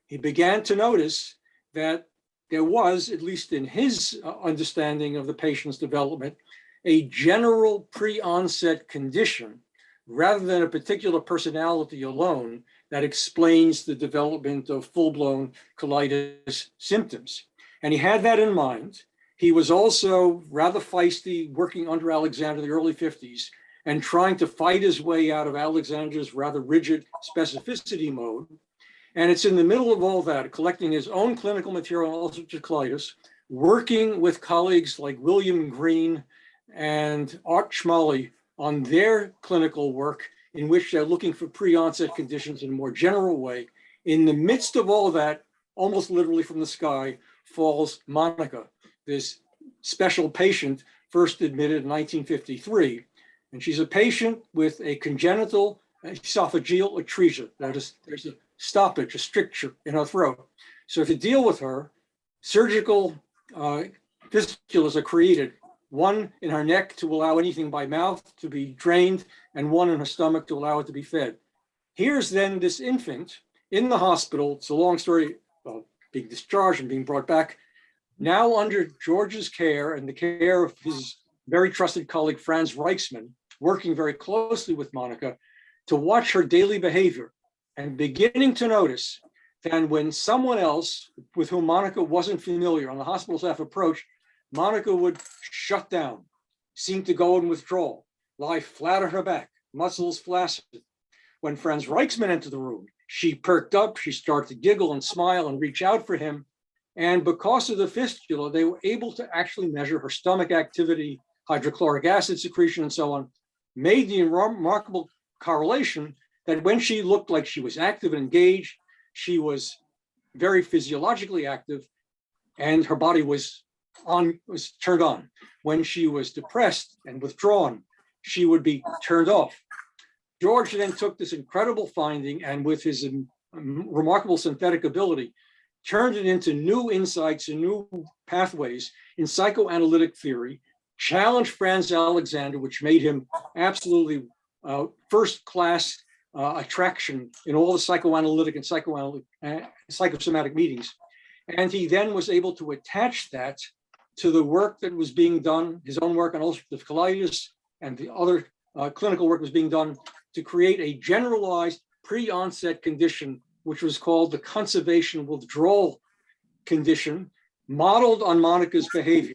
He began to notice that there was, at least in his understanding of the patient's development, a general pre-onset condition rather than a particular personality alone that explains the development of full-blown colitis symptoms. And he had that in mind. He was also rather feisty, working under Alexander in the early 50s and trying to fight his way out of Alexander's rather rigid specificity mode. And it's in the middle of all that, collecting his own clinical material on ulcerative colitis, working with colleagues like William Green and Art Schmally on their clinical work, in which they're looking for pre-onset conditions in a more general way. In the midst of all that, almost literally from the sky, falls Monica, this special patient first admitted in 1953. And she's a patient with a congenital esophageal atresia. That is, there's a stoppage, a stricture in her throat. So to deal with her, surgical fistulas are created, one in her neck to allow anything by mouth to be drained, and one in her stomach to allow it to be fed. Here's then this infant in the hospital. It's a long story about being discharged and being brought back, now under George's care and the care of his very trusted colleague, Franz Reichsmann, working very closely with Monica to watch her daily behavior and beginning to notice that when someone else with whom Monica wasn't familiar on the hospital staff approached, Monica would shut down, seem to go in withdrawal, lie flat on her back, muscles flaccid. When Franz Reichsmann entered the room, she perked up, she started to giggle and smile and reach out for him. And because of the fistula, they were able to actually measure her stomach activity, hydrochloric acid secretion, and so on, made the remarkable correlation that when she looked like she was active and engaged, she was very physiologically active, and her body was turned on. When she was depressed and withdrawn, she would be turned off. George then took this incredible finding and with his remarkable synthetic ability, turned it into new insights and new pathways in psychoanalytic theory, challenged Franz Alexander, which made him absolutely first-class attraction in all the psychoanalytic and psychosomatic meetings. And he then was able to attach that to the work that was being done, his own work on ulcerative colitis, and the other clinical work was being done to create a generalized pre-onset condition, which was called the conservation withdrawal condition, modeled on Monica's behavior,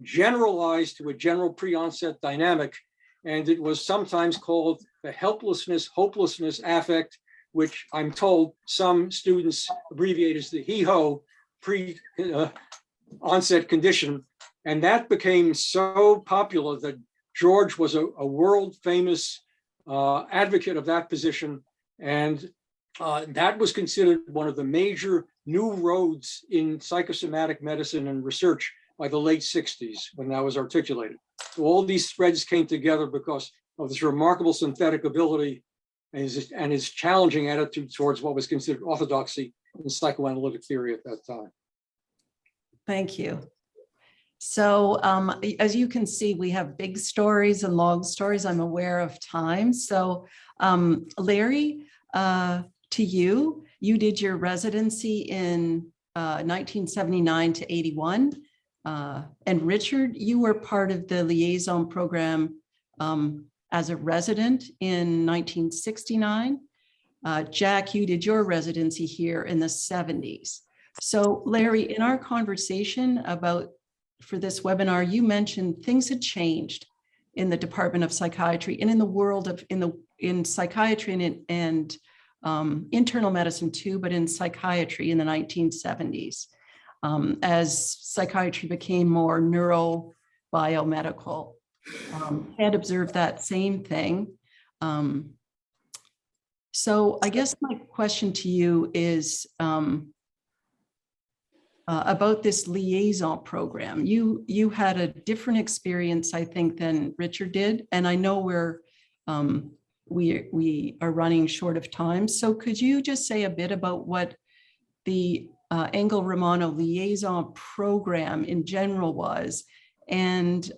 generalized to a general pre-onset dynamic. And it was sometimes called the helplessness, hopelessness affect, which I'm told some students abbreviate as the HEHO pre-onset condition. And that became so popular that George was a world famous advocate of that position. And that was considered one of the major new roads in psychosomatic medicine and research by the late 60s when that was articulated. So all these threads came together because of this remarkable synthetic ability and his challenging attitude towards what was considered orthodoxy in psychoanalytic theory at that time. Thank you. So as you can see, we have big stories and long stories. I'm aware of time. So Larry, to you, you did your residency in 1979 to 81. And Richard, you were part of the liaison program as a resident in 1969. Jack, you did your residency here in the 70s. So Larry, in our conversation for this webinar, you mentioned things had changed in the Department of Psychiatry and in the world of, in psychiatry and internal medicine too, but in psychiatry in the 1970s. As psychiatry became more neurobiomedical. Had observed that same thing. So I guess my question to you is about this liaison program. You had a different experience, I think, than Richard did, and I know we are running short of time. So could you just say a bit about what the Engel Romano liaison program in general was, and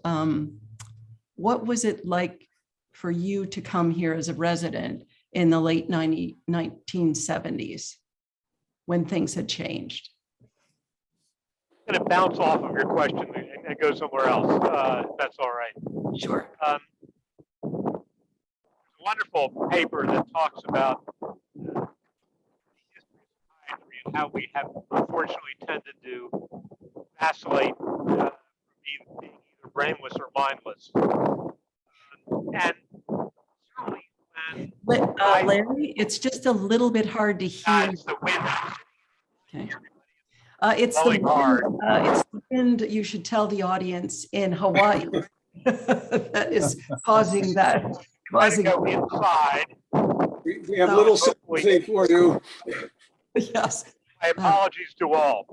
what was it like for you to come here as a resident in the late 1970s when things had changed? I'm going to bounce off of your question and go somewhere else, if that's all right. Sure. There's a wonderful paper that talks about and how we have unfortunately tended to vacillate from being either brainless or mindless. And certainly when Larry, it's just a little bit hard to hear. It's the wind. Okay. It's Blowing hard. it's the wind, you should tell the audience, in Hawaii that is causing that. Try to go inside. We have little sympathy for you. Yes. My apologies to all.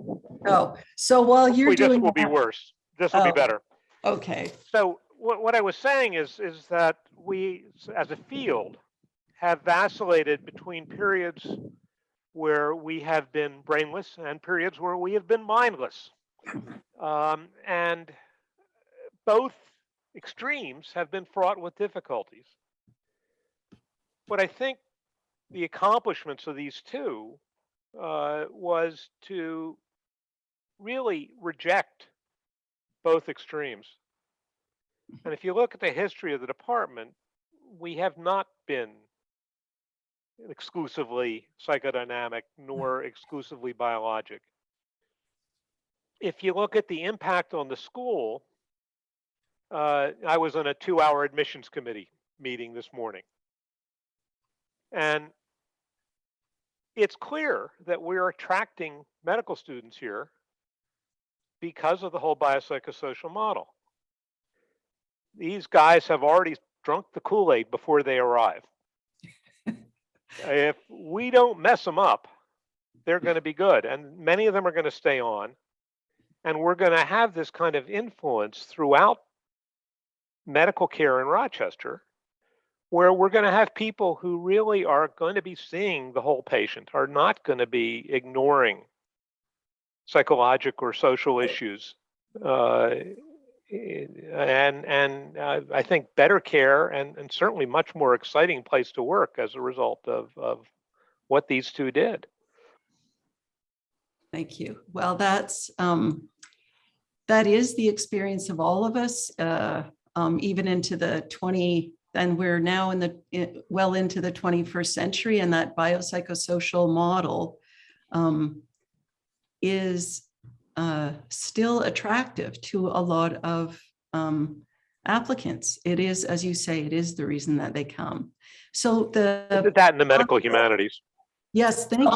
Oh, so while you're Hopefully doing this will be that- worse. This will be better. Okay. So what I was saying is that we, as a field, have vacillated between periods where we have been brainless and periods where we have been mindless. And both extremes have been fraught with difficulties. But I think the accomplishments of these two was to really reject both extremes. And if you look at the history of the department, we have not been exclusively psychodynamic nor exclusively biologic. If you look at the impact on the school, I was on a 2-hour admissions committee meeting this morning. And it's clear that we're attracting medical students here because of the whole biopsychosocial model. These guys have already drunk the Kool-Aid before they arrive. If we don't mess them up, they're going to be good. And many of them are going to stay on. And we're going to have this kind of influence throughout medical care in Rochester, where we're going to have people who really are going to be seeing the whole patient, are not going to be ignoring psychological or social issues. And I think better care and certainly much more exciting place to work as a result of what these two did. Thank you. Well, that is the experience of all of us, even into the and we're now well into the 21st century, and that biopsychosocial model is still attractive to a lot of applicants. It is, as you say, it is the reason that they come. So that in the medical humanities. Yes, thank you.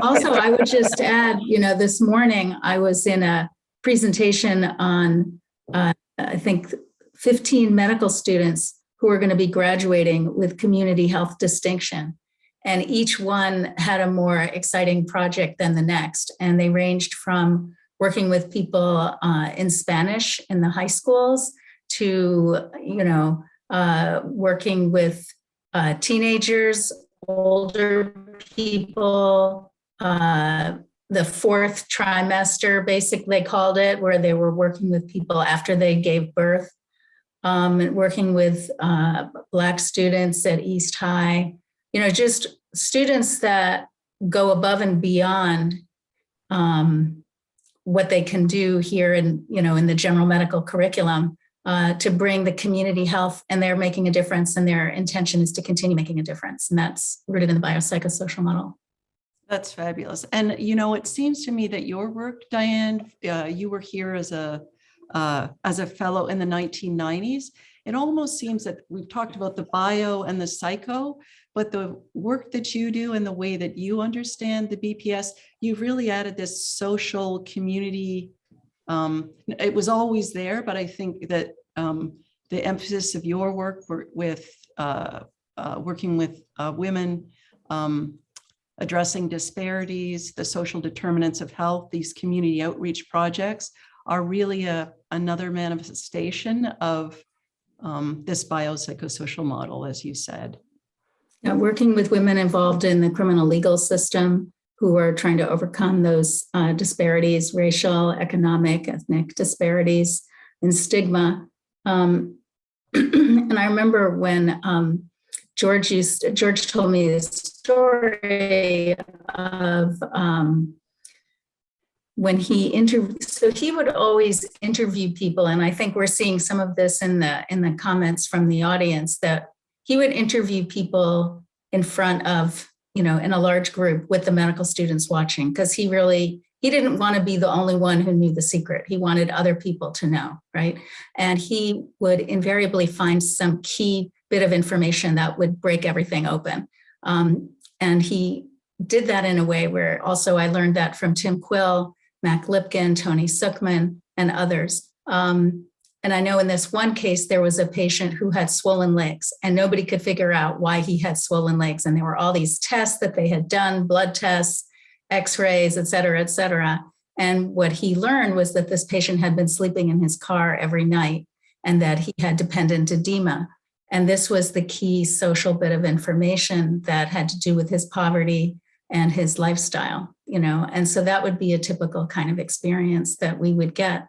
Also, I would just add, this morning I was in a presentation on, I think, 15 medical students who are going to be graduating with community health distinction. And each one had a more exciting project than the next. And they ranged from working with people in Spanish in the high schools to, working with teenagers, older people, the fourth trimester, basically they called it, where they were working with people after they gave birth, and working with Black students at East High, just students that go above and beyond what they can do here in the general medical curriculum to bring the community health, and they're making a difference, and their intention is to continue making a difference. And that's rooted in the biopsychosocial model. That's fabulous. And, it seems to me that your work, Diane, you were here as a fellow in the 1990s. It almost seems that we've talked about the bio and the psycho, but the work that you do and the way that you understand the BPS, you've really added this social community. It was always there, but I think that the emphasis of your work with working with women, addressing disparities, the social determinants of health, these community outreach projects are really another manifestation of this biopsychosocial model, as you said. Now, working with women involved in the criminal legal system who are trying to overcome those disparities, racial, economic, ethnic disparities, and stigma. And I remember when George told me this story of when he interviewed, so he would always interview people, and I think we're seeing some of this in the comments from the audience, that he would interview people in front of, in a large group with the medical students watching, because he didn't want to be the only one who knew the secret. He wanted other people to know, right? And he would invariably find some key bit of information that would break everything open. And he did that in a way where also I learned that from Tim Quill, Mac Lipkin, Tony Suckman, and others. And I know in this one case, there was a patient who had swollen legs and nobody could figure out why he had swollen legs. And there were all these tests that they had done, blood tests, x-rays, et cetera, et cetera. And what he learned was that this patient had been sleeping in his car every night and that he had dependent edema. And this was the key social bit of information that had to do with his poverty and his lifestyle, and so that would be a typical kind of experience that we would get.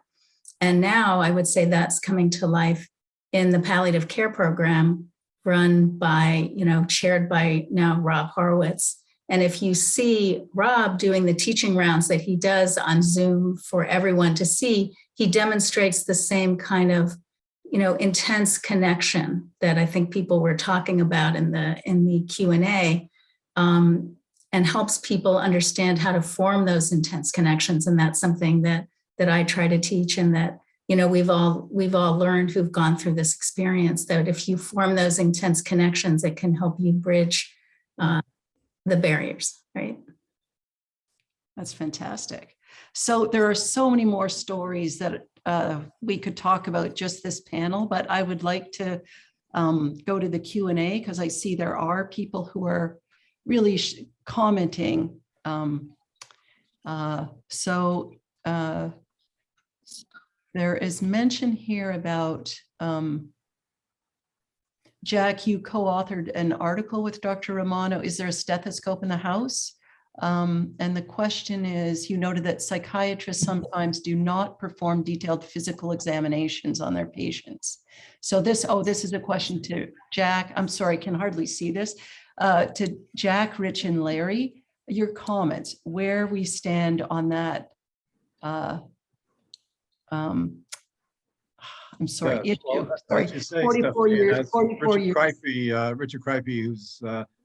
And now I would say that's coming to life in the palliative care program run by, chaired by now Rob Horowitz. And if you see Rob doing the teaching rounds that he does on Zoom for everyone to see, he demonstrates the same kind of, intense connection that I think people were talking about in the Q&A, and helps people understand how to form those intense connections. And that's something that I try to teach, and that, we've all learned who've gone through this experience, that if you form those intense connections, it can help you bridge the barriers, right? That's fantastic. So there are so many more stories that we could talk about just this panel, but I would like to go to the Q&A because I see there are people who are really commenting. There is mention here about, Jack, you co-authored an article with Dr. Romano. Is there a stethoscope in the house? And the question is, you noted that psychiatrists sometimes do not perform detailed physical examinations on their patients. So this is a question to Jack. I'm sorry, I can hardly see this. To Jack, Rich, and Larry, your comments, where we stand on that. I'm sorry, Yes, issue. well, Sorry, as you say, 44 Stephanie, years, as 44 years. Richard Kripke, who's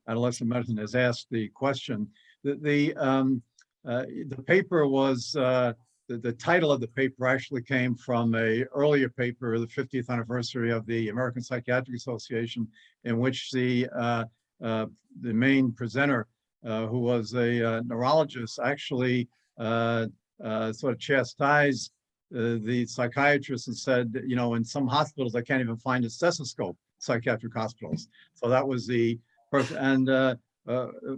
adolescent medicine, has asked the question. The paper was, the title of the paper actually came from an earlier paper, the 50th anniversary of the American Psychiatric Association, in which the main presenter, who was a neurologist, actually sort of chastised the psychiatrist and said, in some hospitals, I can't even find a stethoscope, psychiatric hospitals. So that was the person. And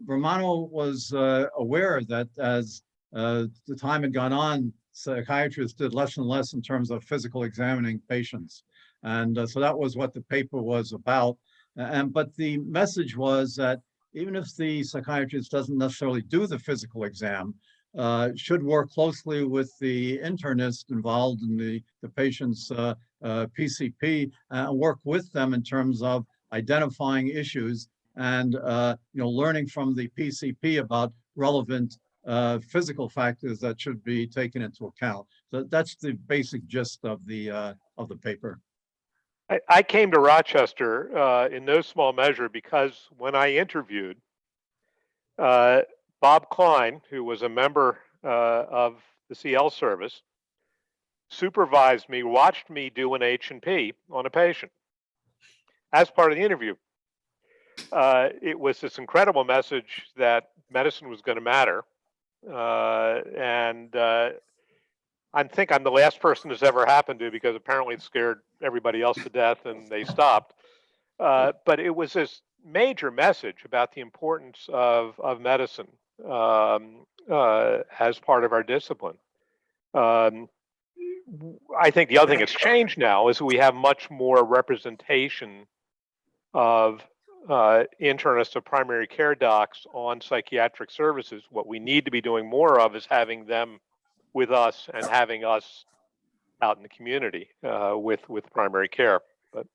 Romano was aware that as the time had gone on, psychiatrists did less and less in terms of physical examining patients. And so that was what the paper was about. But the message was that even if the psychiatrist doesn't necessarily do the physical exam, should work closely with the internist involved in the patient's PCP, and work with them in terms of identifying issues and learning from the PCP about relevant physical factors that should be taken into account. So that's the basic gist of the paper. I came to Rochester in no small measure because when I interviewed Bob Klein, who was a member of the CL service, supervised me, watched me do an H&P on a patient as part of the interview. It was this incredible message that medicine was going to matter. And I think I'm the last person this ever happened to, because apparently it scared everybody else to death and they stopped. But it was this major message about the importance of medicine as part of our discipline. I think the other thing that's changed now is we have much more representation of internists of primary care docs on psychiatric services. What we need to be doing more of is having them with us and having us out in the community with primary care. But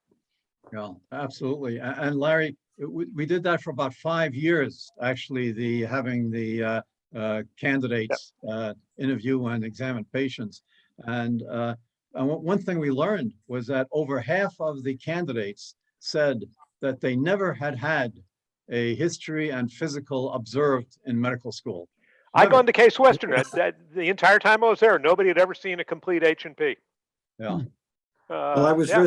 yeah, absolutely. And Larry, we did that for about 5 years, actually, having the candidates interview and examine patients. And one thing we learned was that over half of the candidates said that they never had a history and physical observed in medical school. I've gone to Case Western. The entire time I was there, nobody had ever seen a complete H&P. Yeah. Well, I was yeah.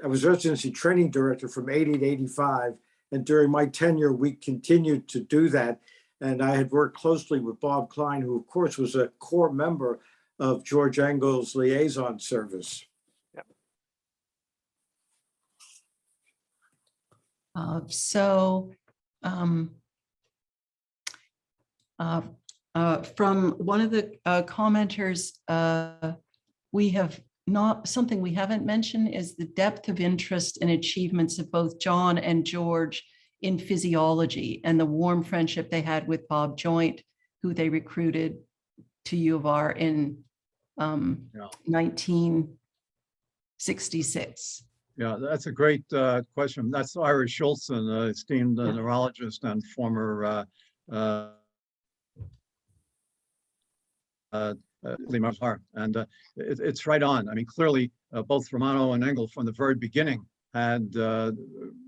residency training director from 80 to 85. And during my tenure, we continued to do that. And I had worked closely with Bob Klein, who of course was a core member of George Engel's liaison service. From one of the commenters, we have not, something we haven't mentioned is the depth of interest and achievements of both John and George in physiology and the warm friendship they had with Bob Joint, who they recruited to U of R in 1966. Yeah, that's a great question. That's Ira Schultzen, esteemed neurologist and former and it's right on. I mean, clearly, both Romano and Engel from the very beginning had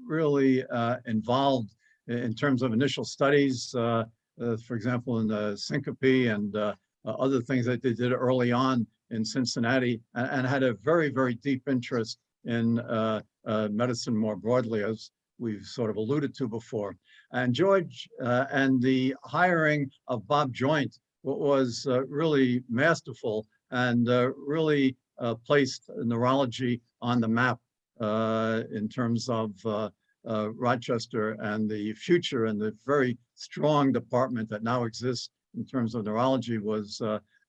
really involved in terms of initial studies, for example, in the syncope and other things that they did early on in Cincinnati, and had a very, very deep interest in medicine more broadly, as we've sort of alluded to before. And George and the hiring of Bob Joint was really masterful and really placed neurology on the map in terms of Rochester and the future, and the very strong department that now exists in terms of neurology was,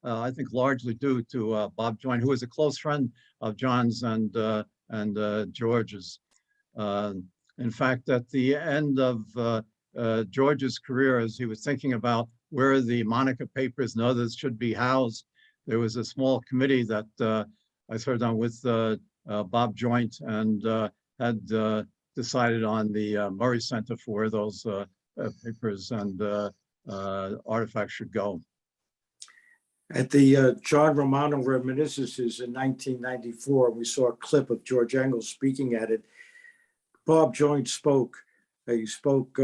I think, largely due to Bob Joint, who was a close friend of John's and George's. In fact, at the end of George's career, as he was thinking about where the Monica papers and others should be housed, there was a small committee that I served on with Bob Joint, and had decided on the Murray Center for where those papers and artifacts should go. At the John Romano Reminiscences in 1994, we saw a clip of George Engel speaking at it. Bob Joint spoke. He spoke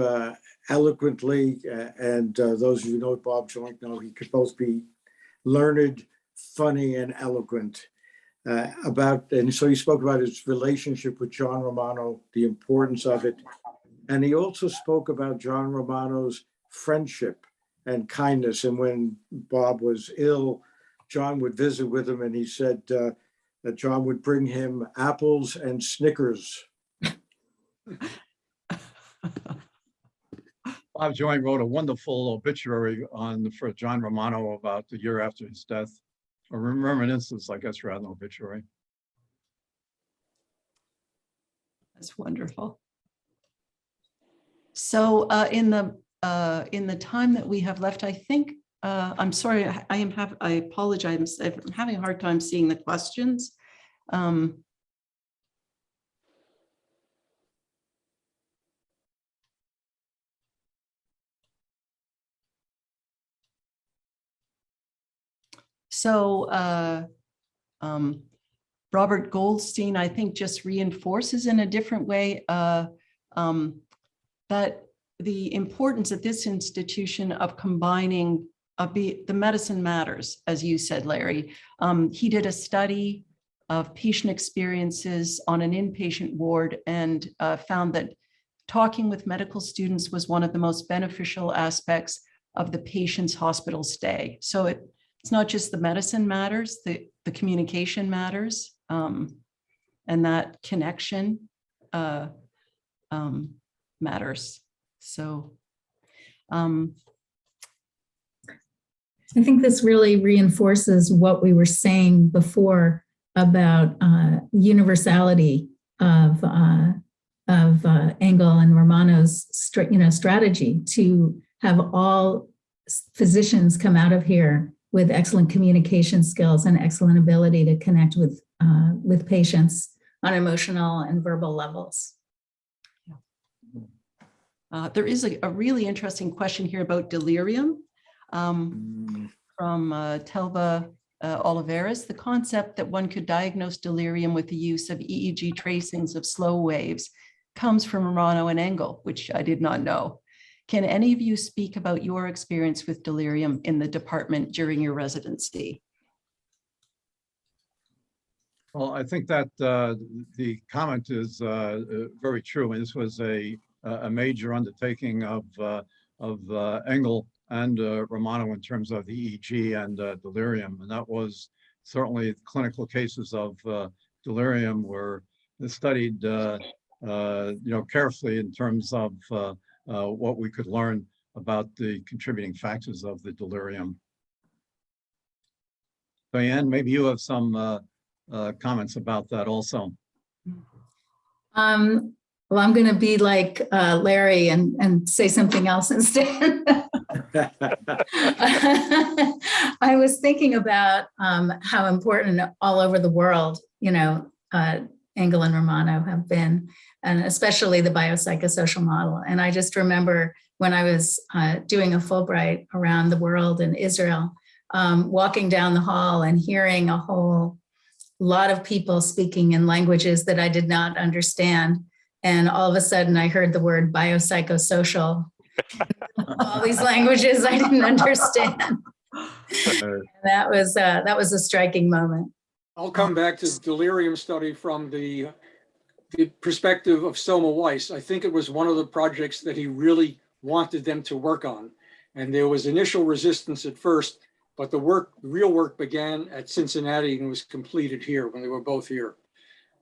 eloquently, and those of you who know Bob Joint know he could both be learned, funny, and eloquent. And so he spoke about his relationship with John Romano, the importance of it. And he also spoke about John Romano's friendship and kindness. And when Bob was ill, John would visit with him, and he said that John would bring him apples and Snickers. Bob Joint wrote a wonderful obituary for John Romano about the year after his death, or reminiscence, I guess, rather than obituary. That's wonderful. So in the time that we have left, I think I'm sorry, I apologize. I'm having a hard time seeing the questions. So Robert Goldstein, I think, just reinforces in a different way that the importance at this institution of combining the medicine matters, as you said, Larry. He did a study of patient experiences on an inpatient ward and found that talking with medical students was one of the most beneficial aspects of the patient's hospital stay. So it's not just the medicine matters, the communication matters, and that connection matters. So I think this really reinforces what we were saying before about universality of Engel and Romano's strategy to have all physicians come out of here with excellent communication skills and excellent ability to connect with patients on emotional and verbal levels. There is a really interesting question here about delirium from Telva Oliveras. The concept that one could diagnose delirium with the use of EEG tracings of slow waves comes from Romano and Engel, which I did not know. Can any of you speak about your experience with delirium in the department during your residency? Well, I think that the comment is very true, and this was a major undertaking of Engel and Romano in terms of the EEG and delirium, and that was certainly clinical cases of delirium were studied, carefully in terms of what we could learn about the contributing factors of the delirium. Diane, maybe you have some comments about that also. Well, I'm going to be like Larry and say something else instead. I was thinking about how important all over the world, Engel and Romano have been, and especially the biopsychosocial model. And I just remember when I was doing a Fulbright around the world in Israel, walking down the hall and hearing a whole lot of people speaking in languages that I did not understand. And all of a sudden I heard the word biopsychosocial. All these languages I didn't understand. That was a striking moment. I'll come back to the delirium study from the perspective of Soma Weiss. I think it was one of the projects that he really wanted them to work on. And there was initial resistance at first, but the real work began at Cincinnati and was completed here when they were both here,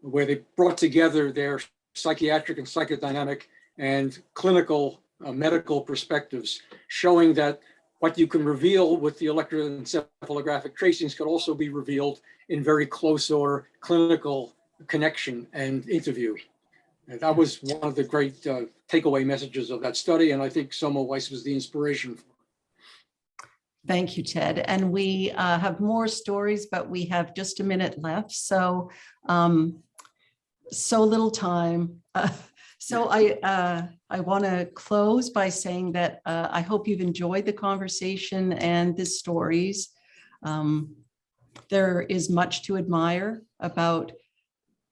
where they brought together their psychiatric and psychodynamic and clinical medical perspectives, showing that what you can reveal with the electroencephalographic tracings could also be revealed in very close or clinical connection and interview. And that was one of the great takeaway messages of that study. And I think Soma Weiss was the inspiration. Thank you, Ted. And we have more stories, but we have just a minute left. So, so little time. So I want to close by saying that I hope you've enjoyed the conversation and the stories. There is much to admire about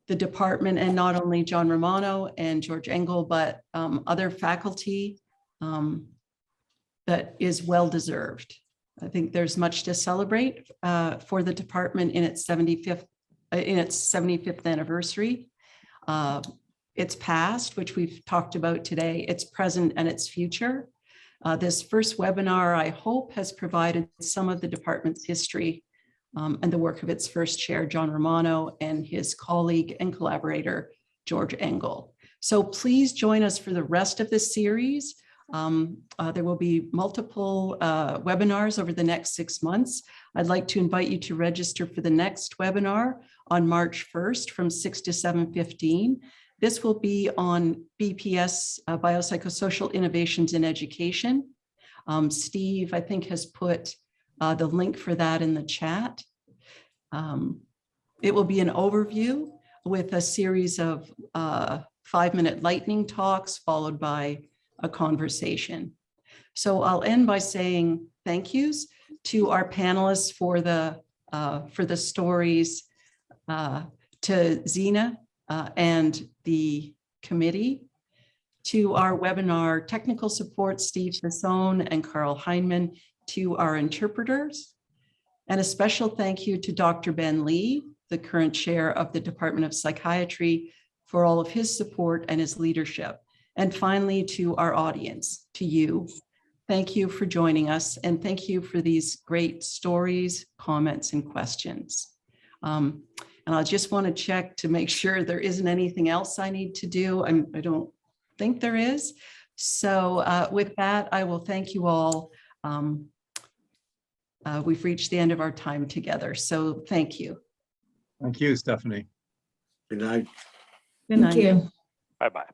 the department, and not only John Romano and George Engel, but other faculty that is well-deserved. I think there's much to celebrate for the department in its 75th anniversary. Its past, which we've talked about today, its present and its future. This first webinar, I hope, has provided some of the department's history and the work of its first chair, John Romano, and his colleague and collaborator, George Engel. So please join us for the rest of this series. There will be multiple webinars over the next 6 months. I'd like to invite you to register for the next webinar on March 1st from 6 to 7:15. This will be on BPS, Biopsychosocial Innovations in Education. Steve, I think, has put the link for that in the chat. It will be an overview with a series of 5-minute lightning talks followed by a conversation. So I'll end by saying thank yous to our panelists for the stories, to Zena and the committee, to our webinar technical support, Steve Sassone and Carl Heinemann, to our interpreters, and a special thank you to Dr. Ben Lee, the current chair of the Department of Psychiatry, for all of his support and his leadership. And finally, to our audience, to you, thank you for joining us, and thank you for these great stories, comments, and questions. And I just want to check to make sure there isn't anything else I need to do. I don't think there is. So with that, I will thank you all. We've reached the end of our time together. So thank you. Thank you, Stephanie. Good night. Good night. Thank you. Bye-bye.